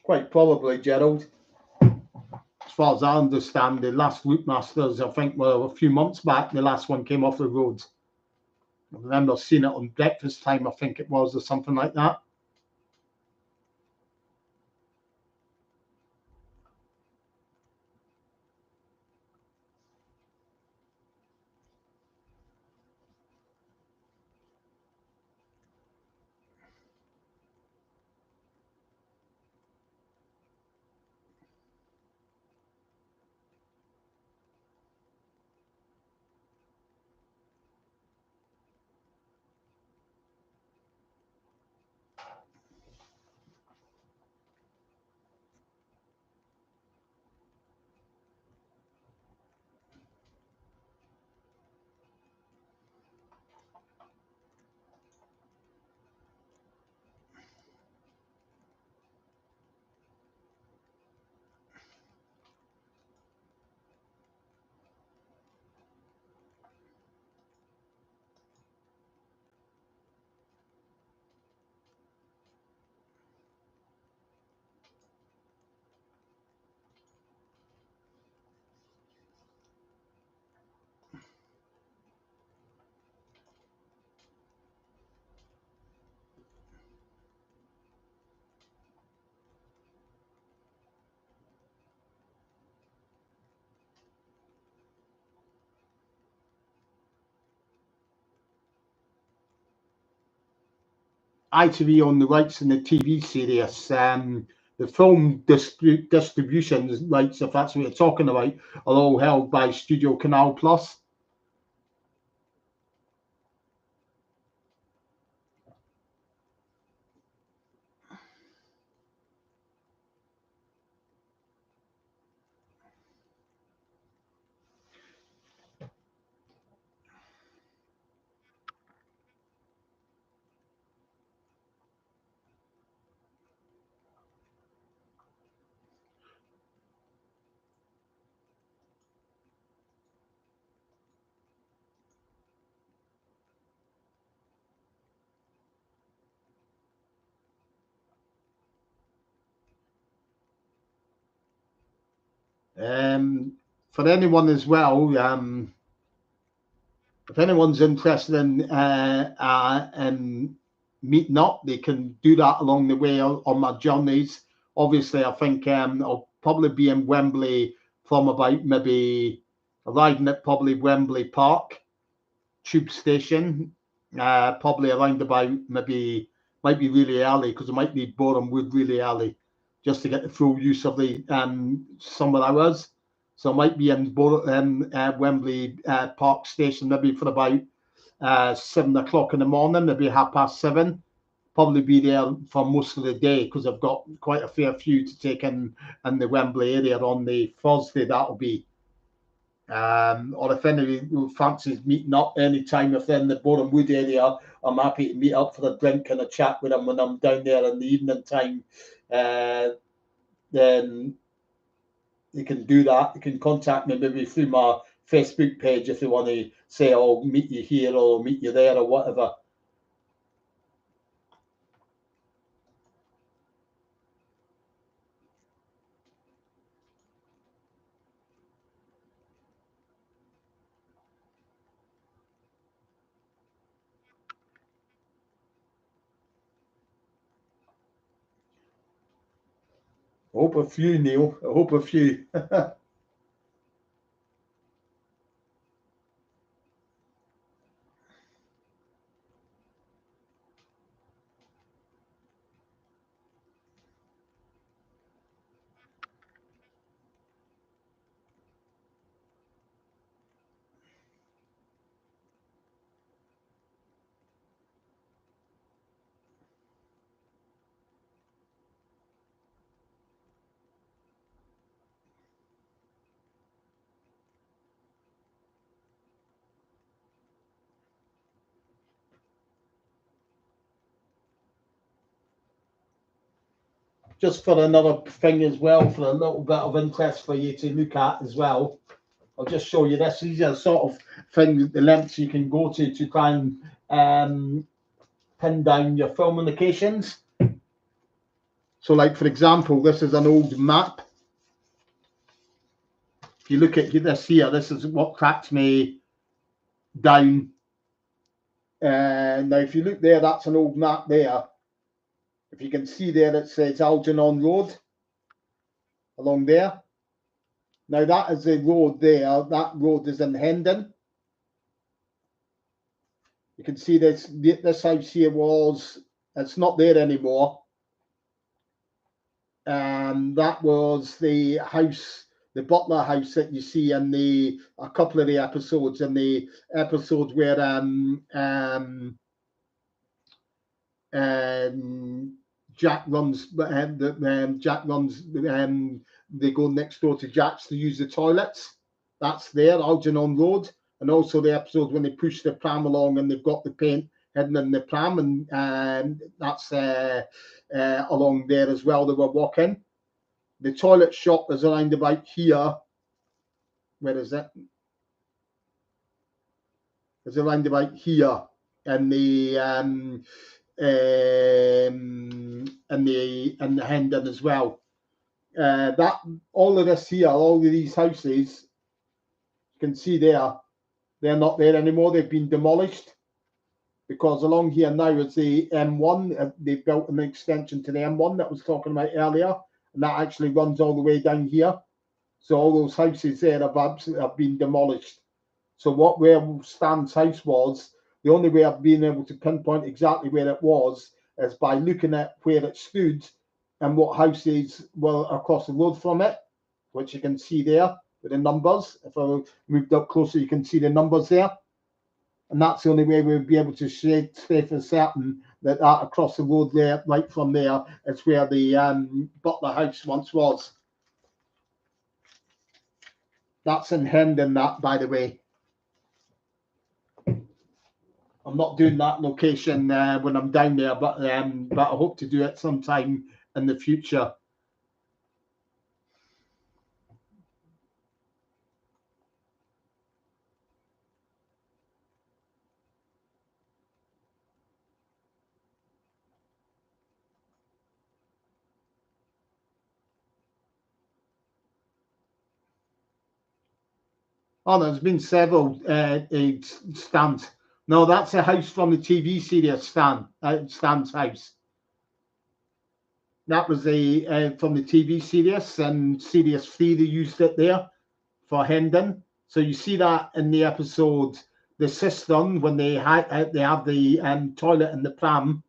Quite probably, Gerald. As far as I understand, the last Loopmasters, I think, were a few months back. The last one came off the roads. I remember seeing it on breakfast time, I think it was, or something like that. ITV on the rights in the TV series. The film distribution rights, if that's what you're talking about, are all held by Studio Canal Plus. For anyone as well, if anyone's interested in meeting up, they can do that along the way on my journeys. Obviously, I think I'll probably be in Wembley from about maybe arriving at probably Wembley Park tube station, probably around about maybe might be really early because it might be Boreham Wood really early just to get the full use of the summer hours. So I might be in Wembley Park station maybe for about 7 o'clock in the morning, maybe 7:30. probably be there for most of the day because I've got quite a fair few to take in the Wembley area on the Thursday. That'll be. Or if anybody fancies meeting up anytime if they're in the Boreham Wood area, I'm happy to meet up for a drink and a chat with them when I'm down there in the evening time. Then you can do that. You can contact me maybe through my Facebook page if they want to say, "I'll meet you here" or "meet you there" or whatever. I hope a few, Neil. I hope a few. Just for another thing as well, for a little bit of interest for you to look at as well, I'll just show you this. These are sort of things, the lengths you can go to try and pin down your film locations. So, like for example, this is an old map. If you look at this here, this is what tracks me down. Now, if you look there, that's an old map there. If you can see there, it says Algernon Road along there. Now, that is the road there. That road is in Hendon. You can see this house here it's not there anymore. That was the house, the Butler house that you see in a couple of the episodes, in the episode where Jack runs, they go next door to Jack's to use the toilets. That's there, Algernon Road. And also the episode when they push the pram along and they've got the paint hidden in the pram, and that's along there as well. They were walking. The toilet shop is around about here. Where is it? It's around about here in the Hendon as well. That all of this here, all of these houses, you can see there, they're not there anymore. They've been demolished because along here now is the M1. They built an extension to the M1 that I was talking about earlier, and that actually runs all the way down here. So all those houses there have been demolished. So where Stan's house was, the only way I've been able to pinpoint exactly where it was is by looking at where it stood and what houses were across the road from it, which you can see there with the numbers. If I moved up closer, you can see the numbers there. And that's the only way we'll be able to say for certain that across the road there, right from there, is where the Butler house once was. That's in Hendon, that, by the way. I'm not doing that location when I'm down there, but I hope to do it sometime in the future. Oh, there's been several stands. No, that's a house from the TV series Stan's house. That was from the TV series, and series 3 they used it there for Hendon. So you see that in the episode The Cistern when they have the toilet in the pram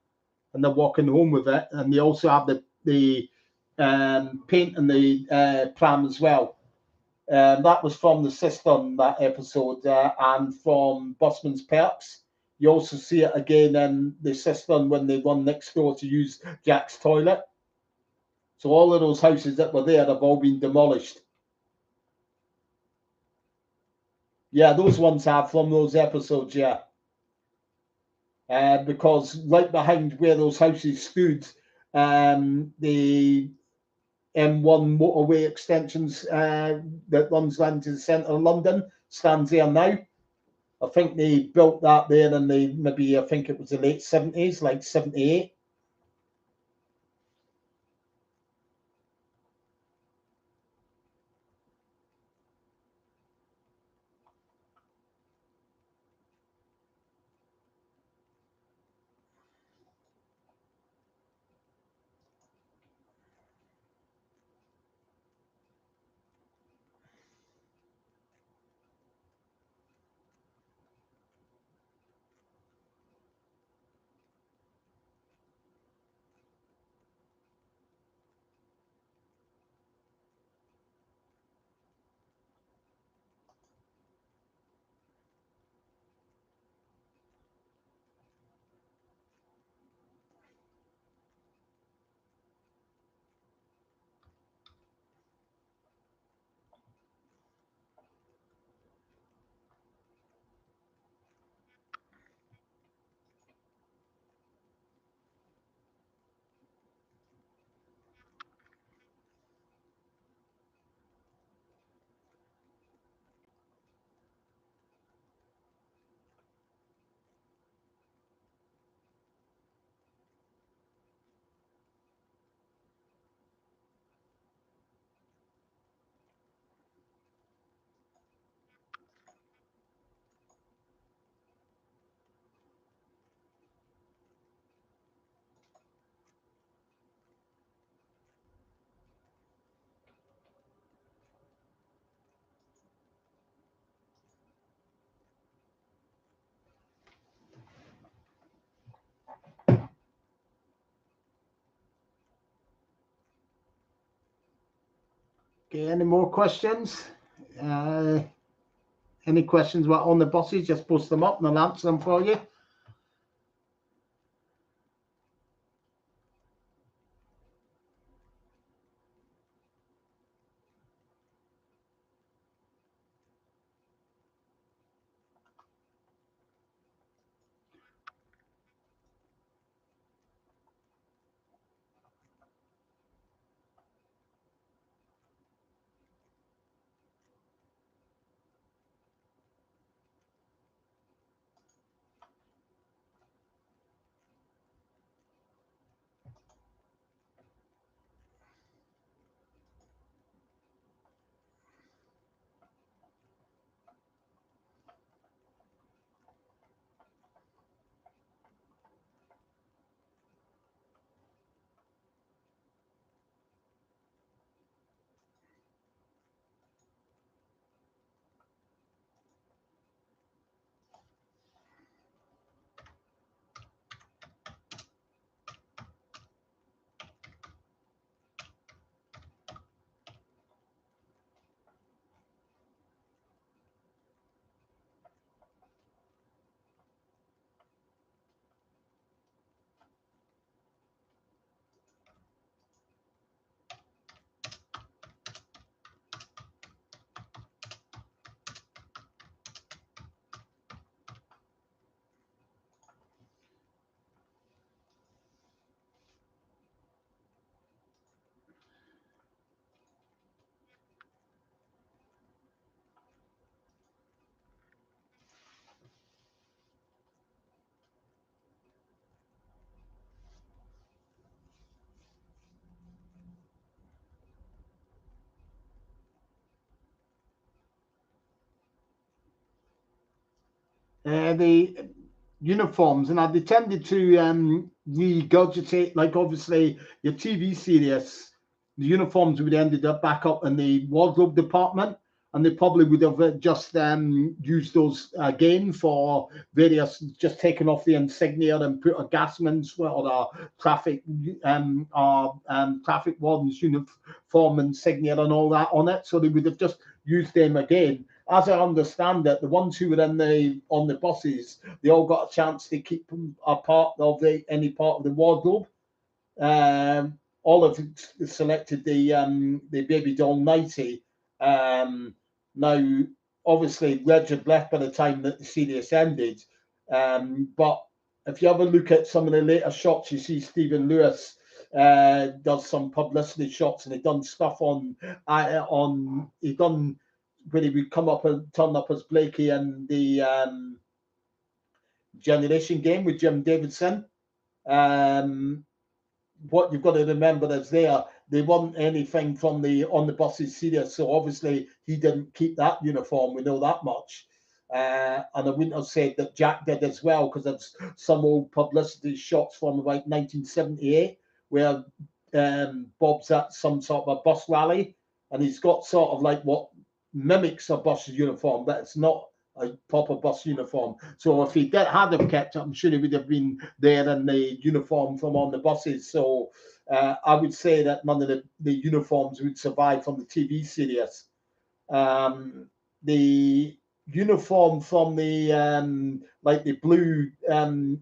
and they're walking home with it, and they also have the paint in the pram as well. That was from The Cistern, that episode, and from Busman's Perks. You also see it again in the cistern when they run next door to use Jack's toilet. So all of those houses that were there have all been demolished. Yeah, those ones have from those episodes, yeah. Because right behind where those houses stood, the M1 motorway extensions that runs down to the centre of London stands there now. I think they built that there in the maybe I think it was the late 70s, like 78. Okay, any more questions? Any questions about on the bosses? Just post them up and I'll answer them for you. The uniforms, and they tended to regurgitate, like obviously your TV series, the uniforms would ended up back up in the wardrobe department, and they probably would have just used those again for various, just taken off the insignia and put a gasman's or a traffic warden's uniform insignia and all that on it. So they would have just used them again. as I understand it, the ones who were in the on the buses, they all got a chance to keep them a part of any part of the wardrobe. Olive selected the baby doll nightie. Now, obviously, Reg had left by the time that the series ended, but if you have a look at some of the later shots, you see Stephen Lewis does some publicity shots, and he done stuff on he done when he would come up and turn up as Blakey in the Generation Game with Jim Davidson. What you've got to remember is they weren't anything from the on the buses series, so obviously he didn't keep that uniform. We know that much. And I wouldn't have said that Jack did as well, because there's some old publicity shots from about 1978 where Bob's at some sort of a bus rally, and he's got sort of like what mimics a bus uniform, but it's not a proper bus uniform. So if he had have kept it, I'm sure he would have been there in the uniform from on the buses. So I would say that none of the uniforms would survive from the TV series. The uniform from the like the blue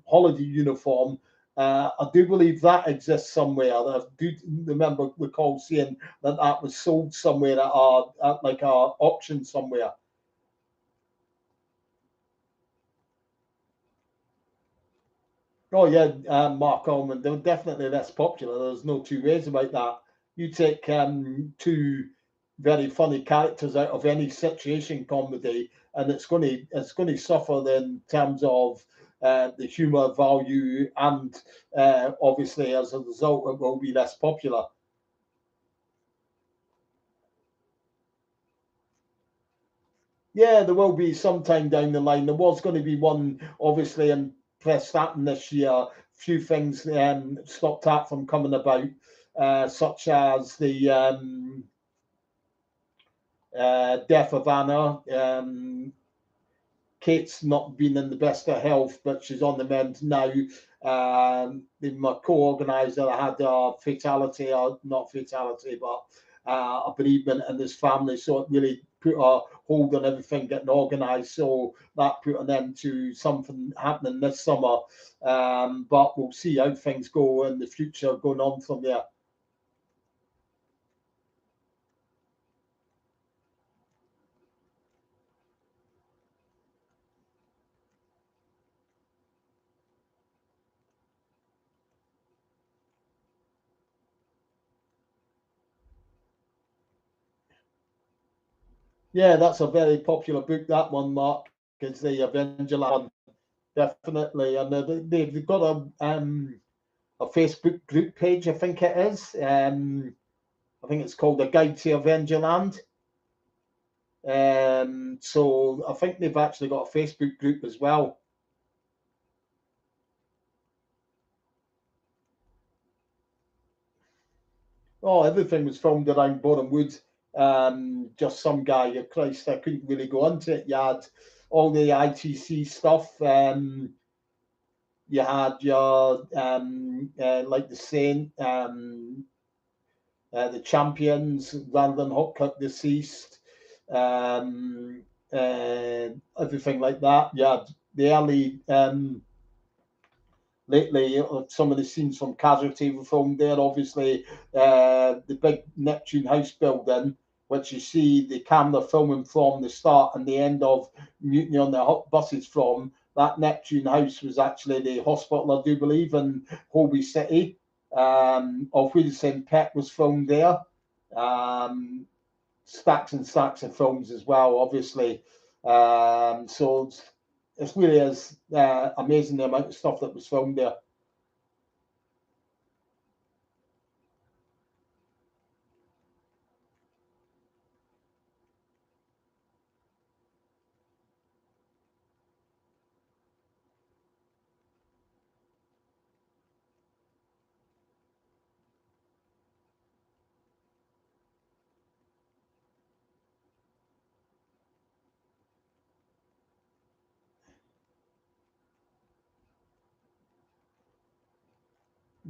holiday uniform, I do believe that exists somewhere. I do recall seeing that was sold somewhere at like a auction somewhere. Oh yeah, Mark Ullman. They were definitely less popular. There's no two ways about that. You take two very funny characters out of any situation comedy, and it's going to suffer in terms of the humour value, and obviously as a result, it will be less popular. Yeah, there will be sometime down the line. There was going to be one, obviously, in Prestaton this year. A few things stopped that from coming about, such as the death of Anna. Kate's not been in the best of health, but she's on the mend now. My co-organizer had a fatality, or not fatality, but a bereavement in his family, so it really put a hold on everything getting organised. So that put an end to something happening this summer. But we'll see how things go in the future going on from there. Yeah, that's a very popular book, that one, Mark. It's the Avenger one, definitely. And they've got a Facebook group page, I think it is. I think it's called A Guide to Avengerland. So I think they've actually got a Facebook group as well. Oh, everything was filmed around Boreham Wood. Just some guy, Christ, I couldn't really go into it. You had all the ITC stuff. You had your like the Saint, the Champions, Randall Hopkirk deceased, um, everything like that. You had the early lately, some of the scenes from Casualty were filmed there. Obviously, the big Neptune House building, which you see the camera filming from the start and the end of Mutiny on the Buses from, that Neptune House was actually the hospital, I do believe, in Holby City, of which St. Pet was filmed there. Stacks and stacks of films as well, obviously. So it really is amazing the amount of stuff that was filmed there.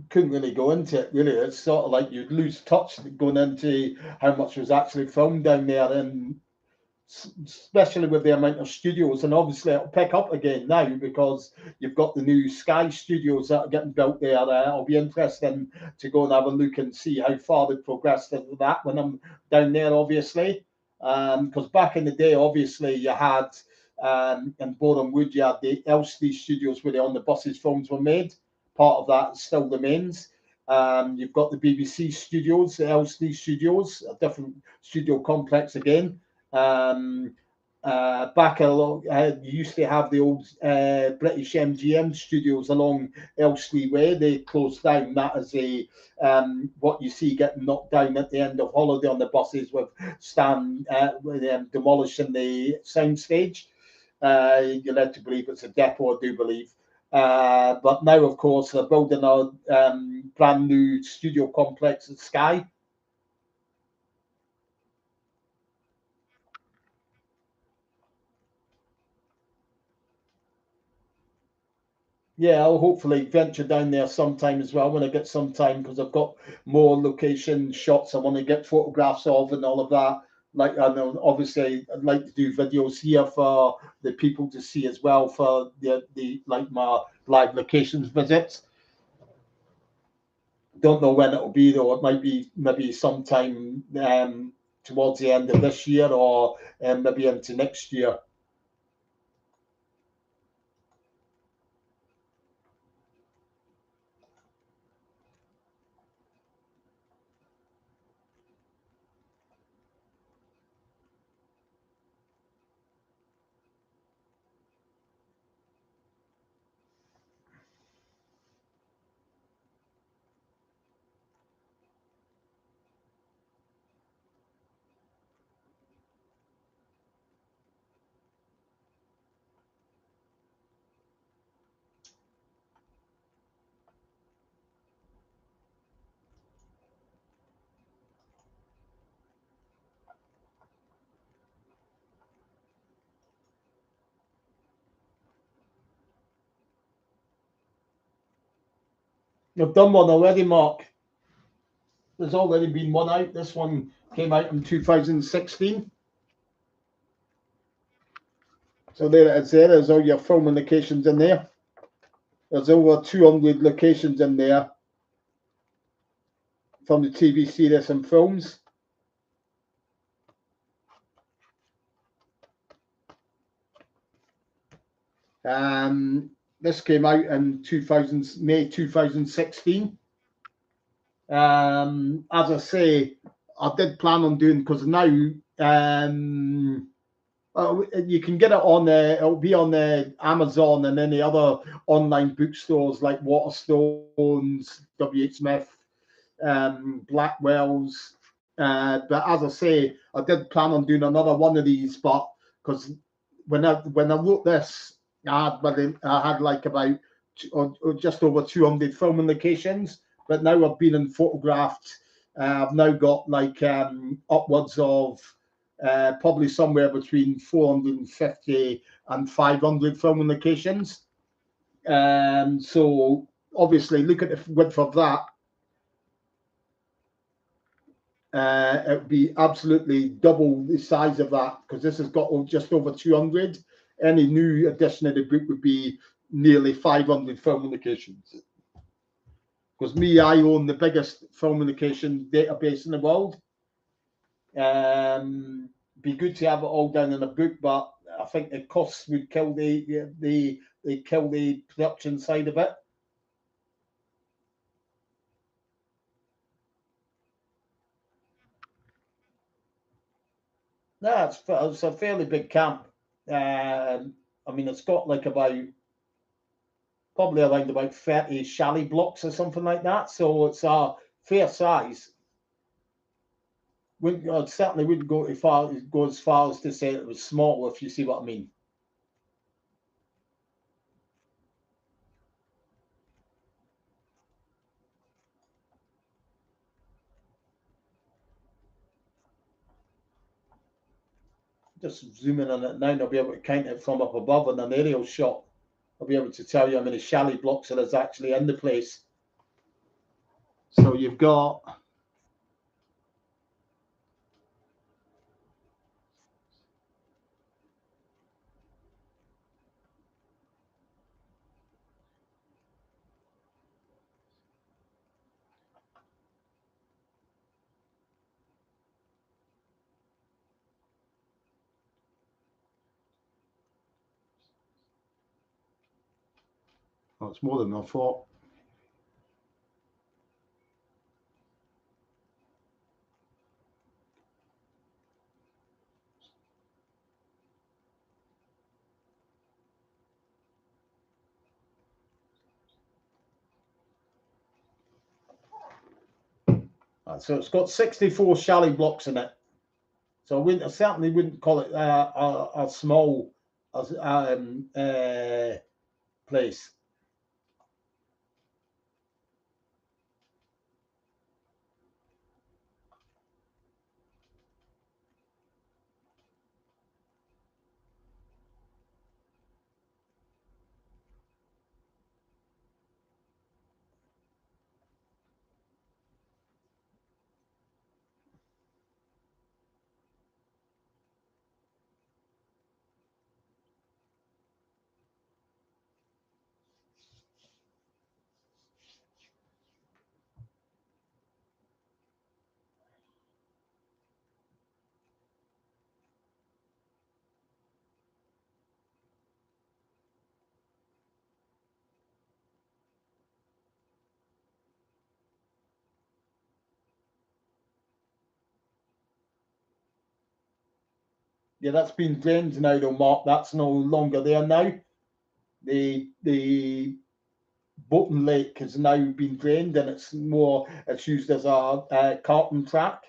Couldn't really go into it, really. It's sort of like you'd lose touch going into how much was actually filmed down there. And especially with the amount of studios, and obviously it'll pick up again now because you've got the new Sky Studios that are getting built there. It'll be interesting to go and have a look and see how far they've progressed into that when I'm down there, obviously. Because back in the day, obviously, you had in Boreham Wood, you had the Elstree Studios where the On the Buses films were made. Part of that still remains. You've got the BBC Studios, the Elstree Studios, a different studio complex again. Back along, you used to have the old British MGM studios along Elstree Way. They closed down. That is a what you see getting knocked down at the end of Holiday on the Buses with Stan with them demolishing the soundstage. You're led to believe it's a depot, I do believe. But now, of course, they're building a brand new studio complex at Sky. Yeah, I'll hopefully venture down there sometime as well when I get some time because I've got more location shots I want to get photographs of and all of that. Like I know, obviously, I'd like to do videos here for the people to see as well for the like my live locations visits. Don't know when it'll be though. It might be maybe sometime towards the end of this year or maybe into next year. You've done one already, Mark. There's already been one out. This one came out in 2016. So there it is. There's all your film locations in there. There's over 200 locations in there from the TV series and films. This came out in May 2016. As I say, I did plan on doing because now you can get it on it'll be on Amazon and any other online bookstores like Waterstones, WH Smith, Blackwell's. But as I say, I did plan on doing another one of these, but because when I wrote this, I had like about or just over 200 filming locations. But now I've been and photographed. I've now got like upwards of probably somewhere between 450 and 500 filming locations. So obviously, look at the width of that. It would be absolutely double the size of that because this has got just over 200. Any new edition of the book would be nearly 500 filming locations. Because me, I own the biggest filming location database in the world. Be good to have it all down in a book, but I think the costs would kill the kill the production side of it. No, it's a fairly big camp. I mean, it's got like about probably around about 30 chalet blocks or something like that. So it's a fair size. I certainly wouldn't go as far as to say it was small, if you see what I mean. Just zooming on it now, and I'll be able to count it from up above in an aerial shot. I'll be able to tell you how many chalet blocks there is actually in the place. So you've got Oh, it's more than I thought. So it's got 64 chalet blocks in it. So I certainly wouldn't call it a small place. Yeah, that's been drained now, though, Mark. That's no longer there now. The Button Lake has now been drained, and it's used as a karting track.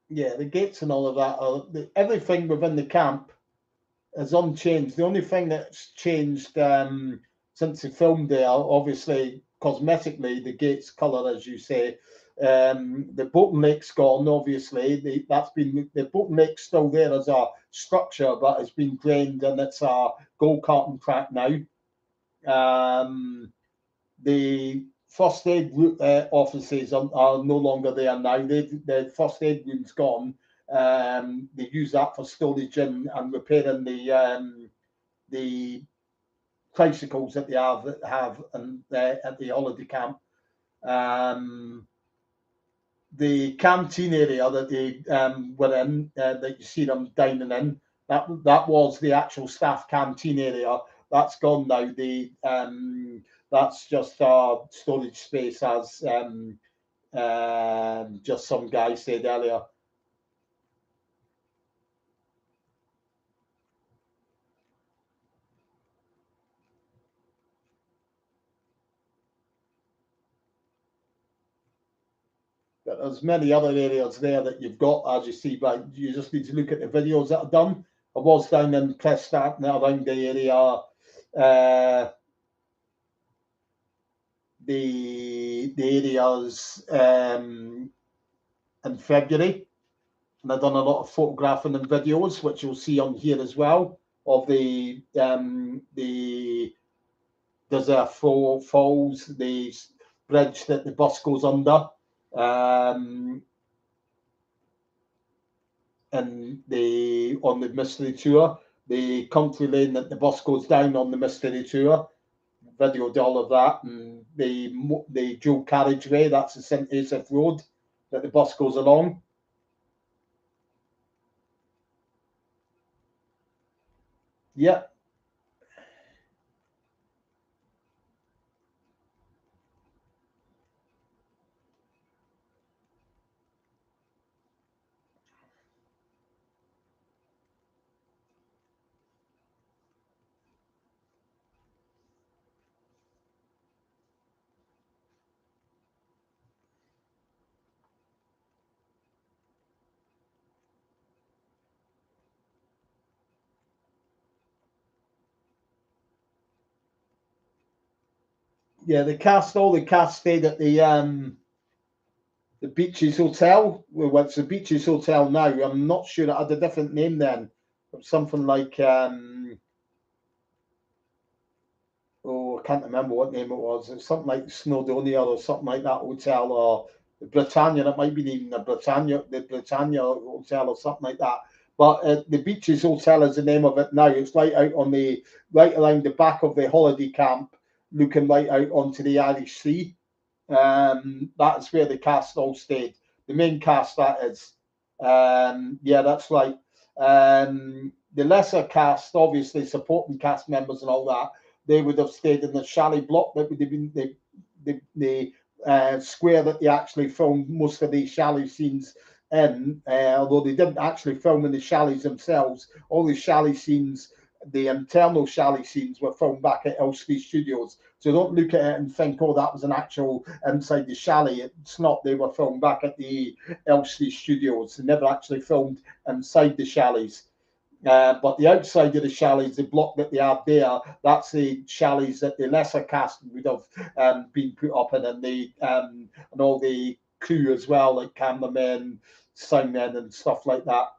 Yeah, the gates and all of that. Everything within the camp is unchanged. The only thing that's changed since they filmed there, obviously cosmetically, the gates colour, as you say. The Bolton Lake's gone, obviously. The Bolton Lake's still there as a structure, but it's been drained and it's a go-karting track now. The first aid offices are no longer there now. The first aid room's gone. They use that for storage and repairing the tricycles that they have at the holiday camp. The canteen area that they were in, that you see them dining in, that was the actual staff canteen area. That's gone now. That's just a storage space, as just some guy said earlier. But there's many other areas there that you've got, as you see, but you just need to look at the videos that are done. I was down in Prestat and around the area, the areas in February, and I've done a lot of photographing and videos, which you'll see on here as well, of the Desert Falls, the bridge that the bus goes under. and the on the mystery tour, the country lane that the bus goes down on the mystery tour. Videoed all of that, and the dual carriageway. That's the St Asaph Road that the bus goes along. Yeah, yeah. All the cast stayed at the Beaches Hotel. Well, it's the Beaches Hotel now. I'm not sure it had a different name then. Something like oh, I can't remember what name it was. It's something like Snowdonia or something like that hotel, or the Britannia. It might be even the Britannia Hotel or something like that. But the Beaches Hotel is the name of it now. It's right out on the right around the back of the holiday camp, looking right out onto the Irish Sea. That's where the cast all stayed. The main cast, that is. Yeah, that's right. The lesser cast, obviously supporting cast members and all that, they would have stayed in the chalet block. That would have been the square that they actually filmed most of the chalet scenes in. Although they didn't actually film in the chalets themselves, all the chalet scenes, the internal chalet scenes, were filmed back at Elstree Studios. So don't look at it and think, oh, that was an actual inside the chalet. It's not. They were filmed back at the Elstree Studios. They never actually filmed inside the chalets. But the outside of the chalets, the block that they have there, that's the chalets that the lesser cast would have been put up in, and all the crew as well, like cameramen, soundmen, and stuff like that.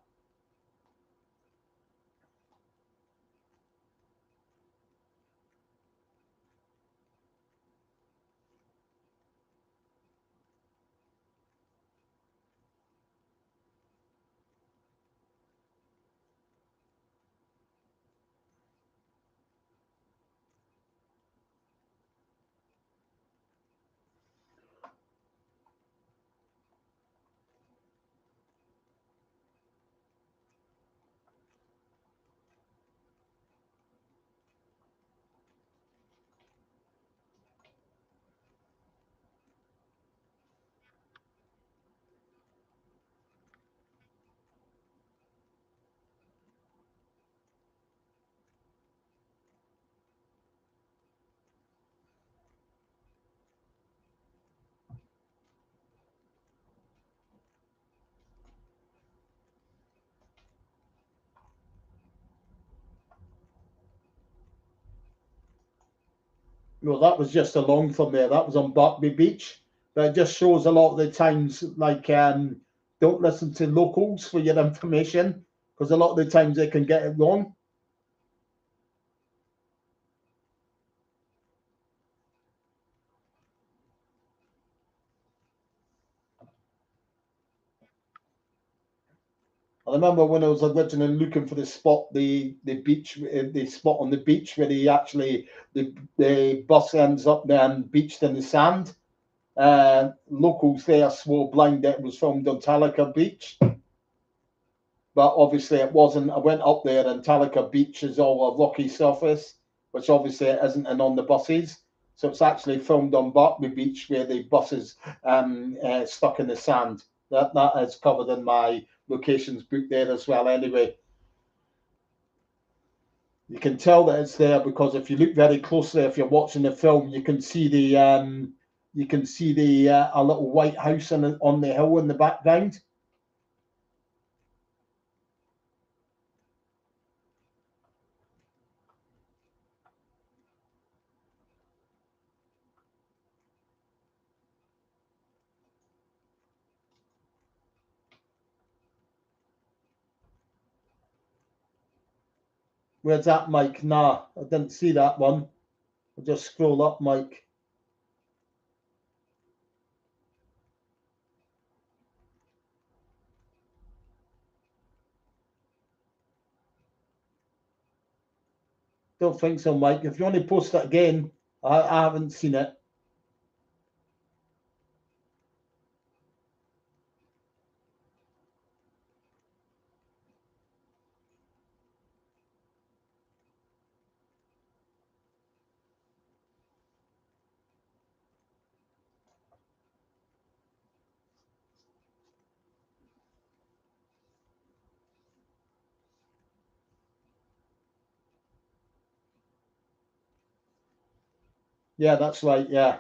Well, that was just along from there. That was on Barkby Beach. But it just shows a lot of the times, like, don't listen to locals for your information, because a lot of the times they can get it wrong. I remember when I was originally looking for the spot, the beach, the spot on the beach where the bus ends up then beached in the sand. Locals there swore blind that it was filmed on Talika Beach, but obviously it wasn't. I went up there, and Talika Beach is all a rocky surface, which obviously it isn't, and on the buses. So it's actually filmed on Barkby Beach, where the bus is stuck in the sand. That is covered in my locations book there as well. Anyway, you can tell that it's there because if you look very closely, if you're watching the film, you can see the a little white house on the hill in the background. Where's that, Mike? Nah, I didn't see that one. I'll just scroll up, Mike. Don't think so, Mike. If you want to post it again, I haven't seen it. Yeah, that's right. Yeah.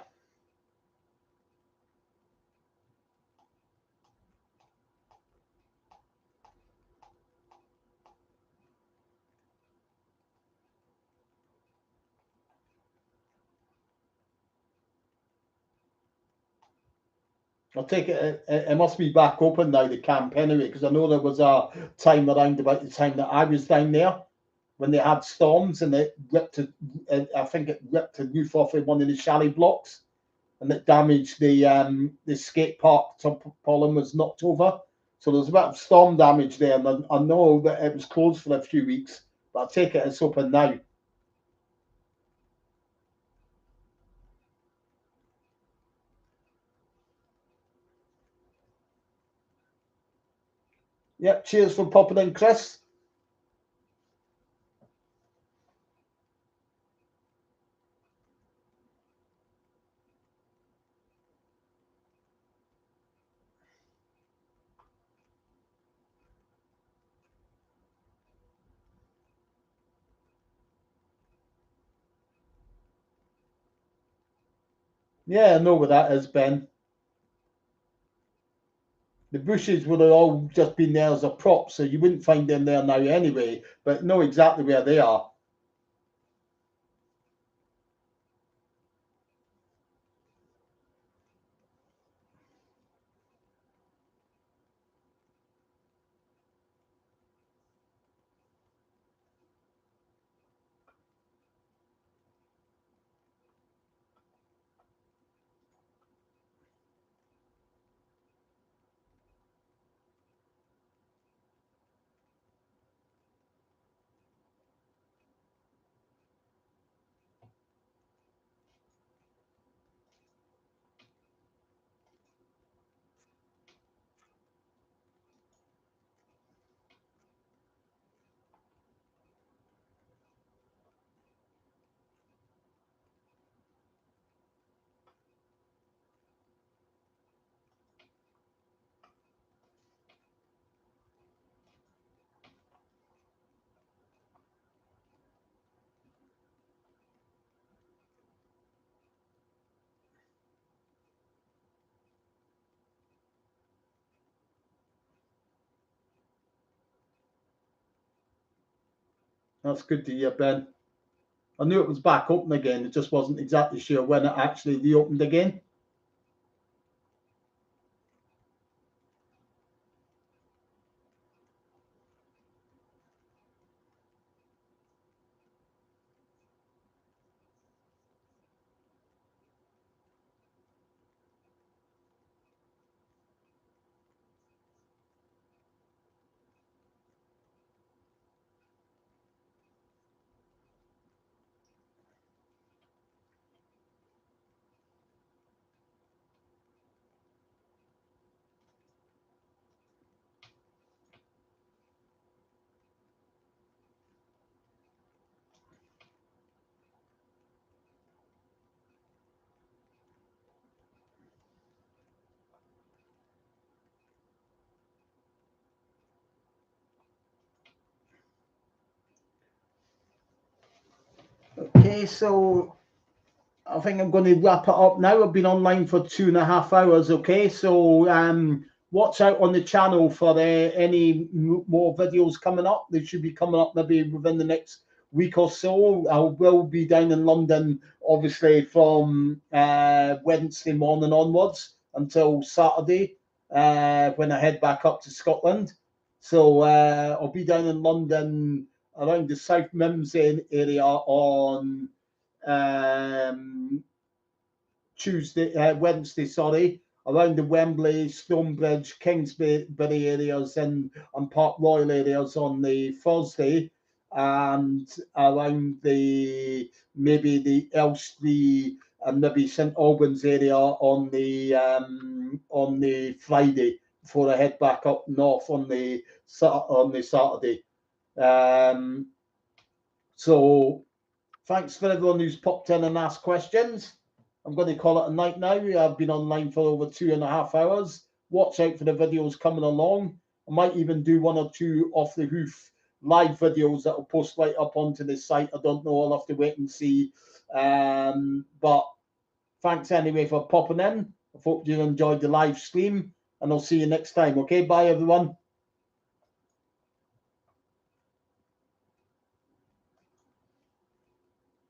I take it must be back open now, the camp anyway, because I know there was a time around about the time that I was down there when they had storms and it ripped I think it ripped the roof off of one of the chalet blocks and it damaged the skate park. Tarpaulin was knocked over. So there's a bit of storm damage there. And I know that it was closed for a few weeks, but I take it it's open now. Yep, cheers for popping in, Chris. Yeah, I know where that is, Ben. The bushes would have all just been there as a prop, so you wouldn't find them there now anyway, but know exactly where they are. That's good to hear, Ben. I knew it was back open again. It just wasn't exactly sure when it actually reopened again. Okay, so I think I'm going to wrap it up now. I've been online for 2.5 hours. Okay, so watch out on the channel for any more videos coming up. They should be coming up maybe within the next week or so. I will be down in London, obviously, from Wednesday morning onwards until Saturday when I head back up to Scotland. So I'll be down in London around the South Mims area on um, Wednesday, sorry, around the Wembley, Stonebridge, Kingsbury areas and Park Royal areas on the Thursday. and around the maybe the Elstree and maybe St Albans area on the Friday before I head back up north on the Saturday. So thanks for everyone who's popped in and asked questions. I'm going to call it a night now. I've been online for over 2.5 hours. Watch out for the videos coming along. I might even do one or two off the hoof live videos that will post right up onto this site. I don't know. I'll have to wait and see. But thanks anyway for popping in. I hope you enjoyed the live stream, and I'll see you next time. Okay, bye everyone.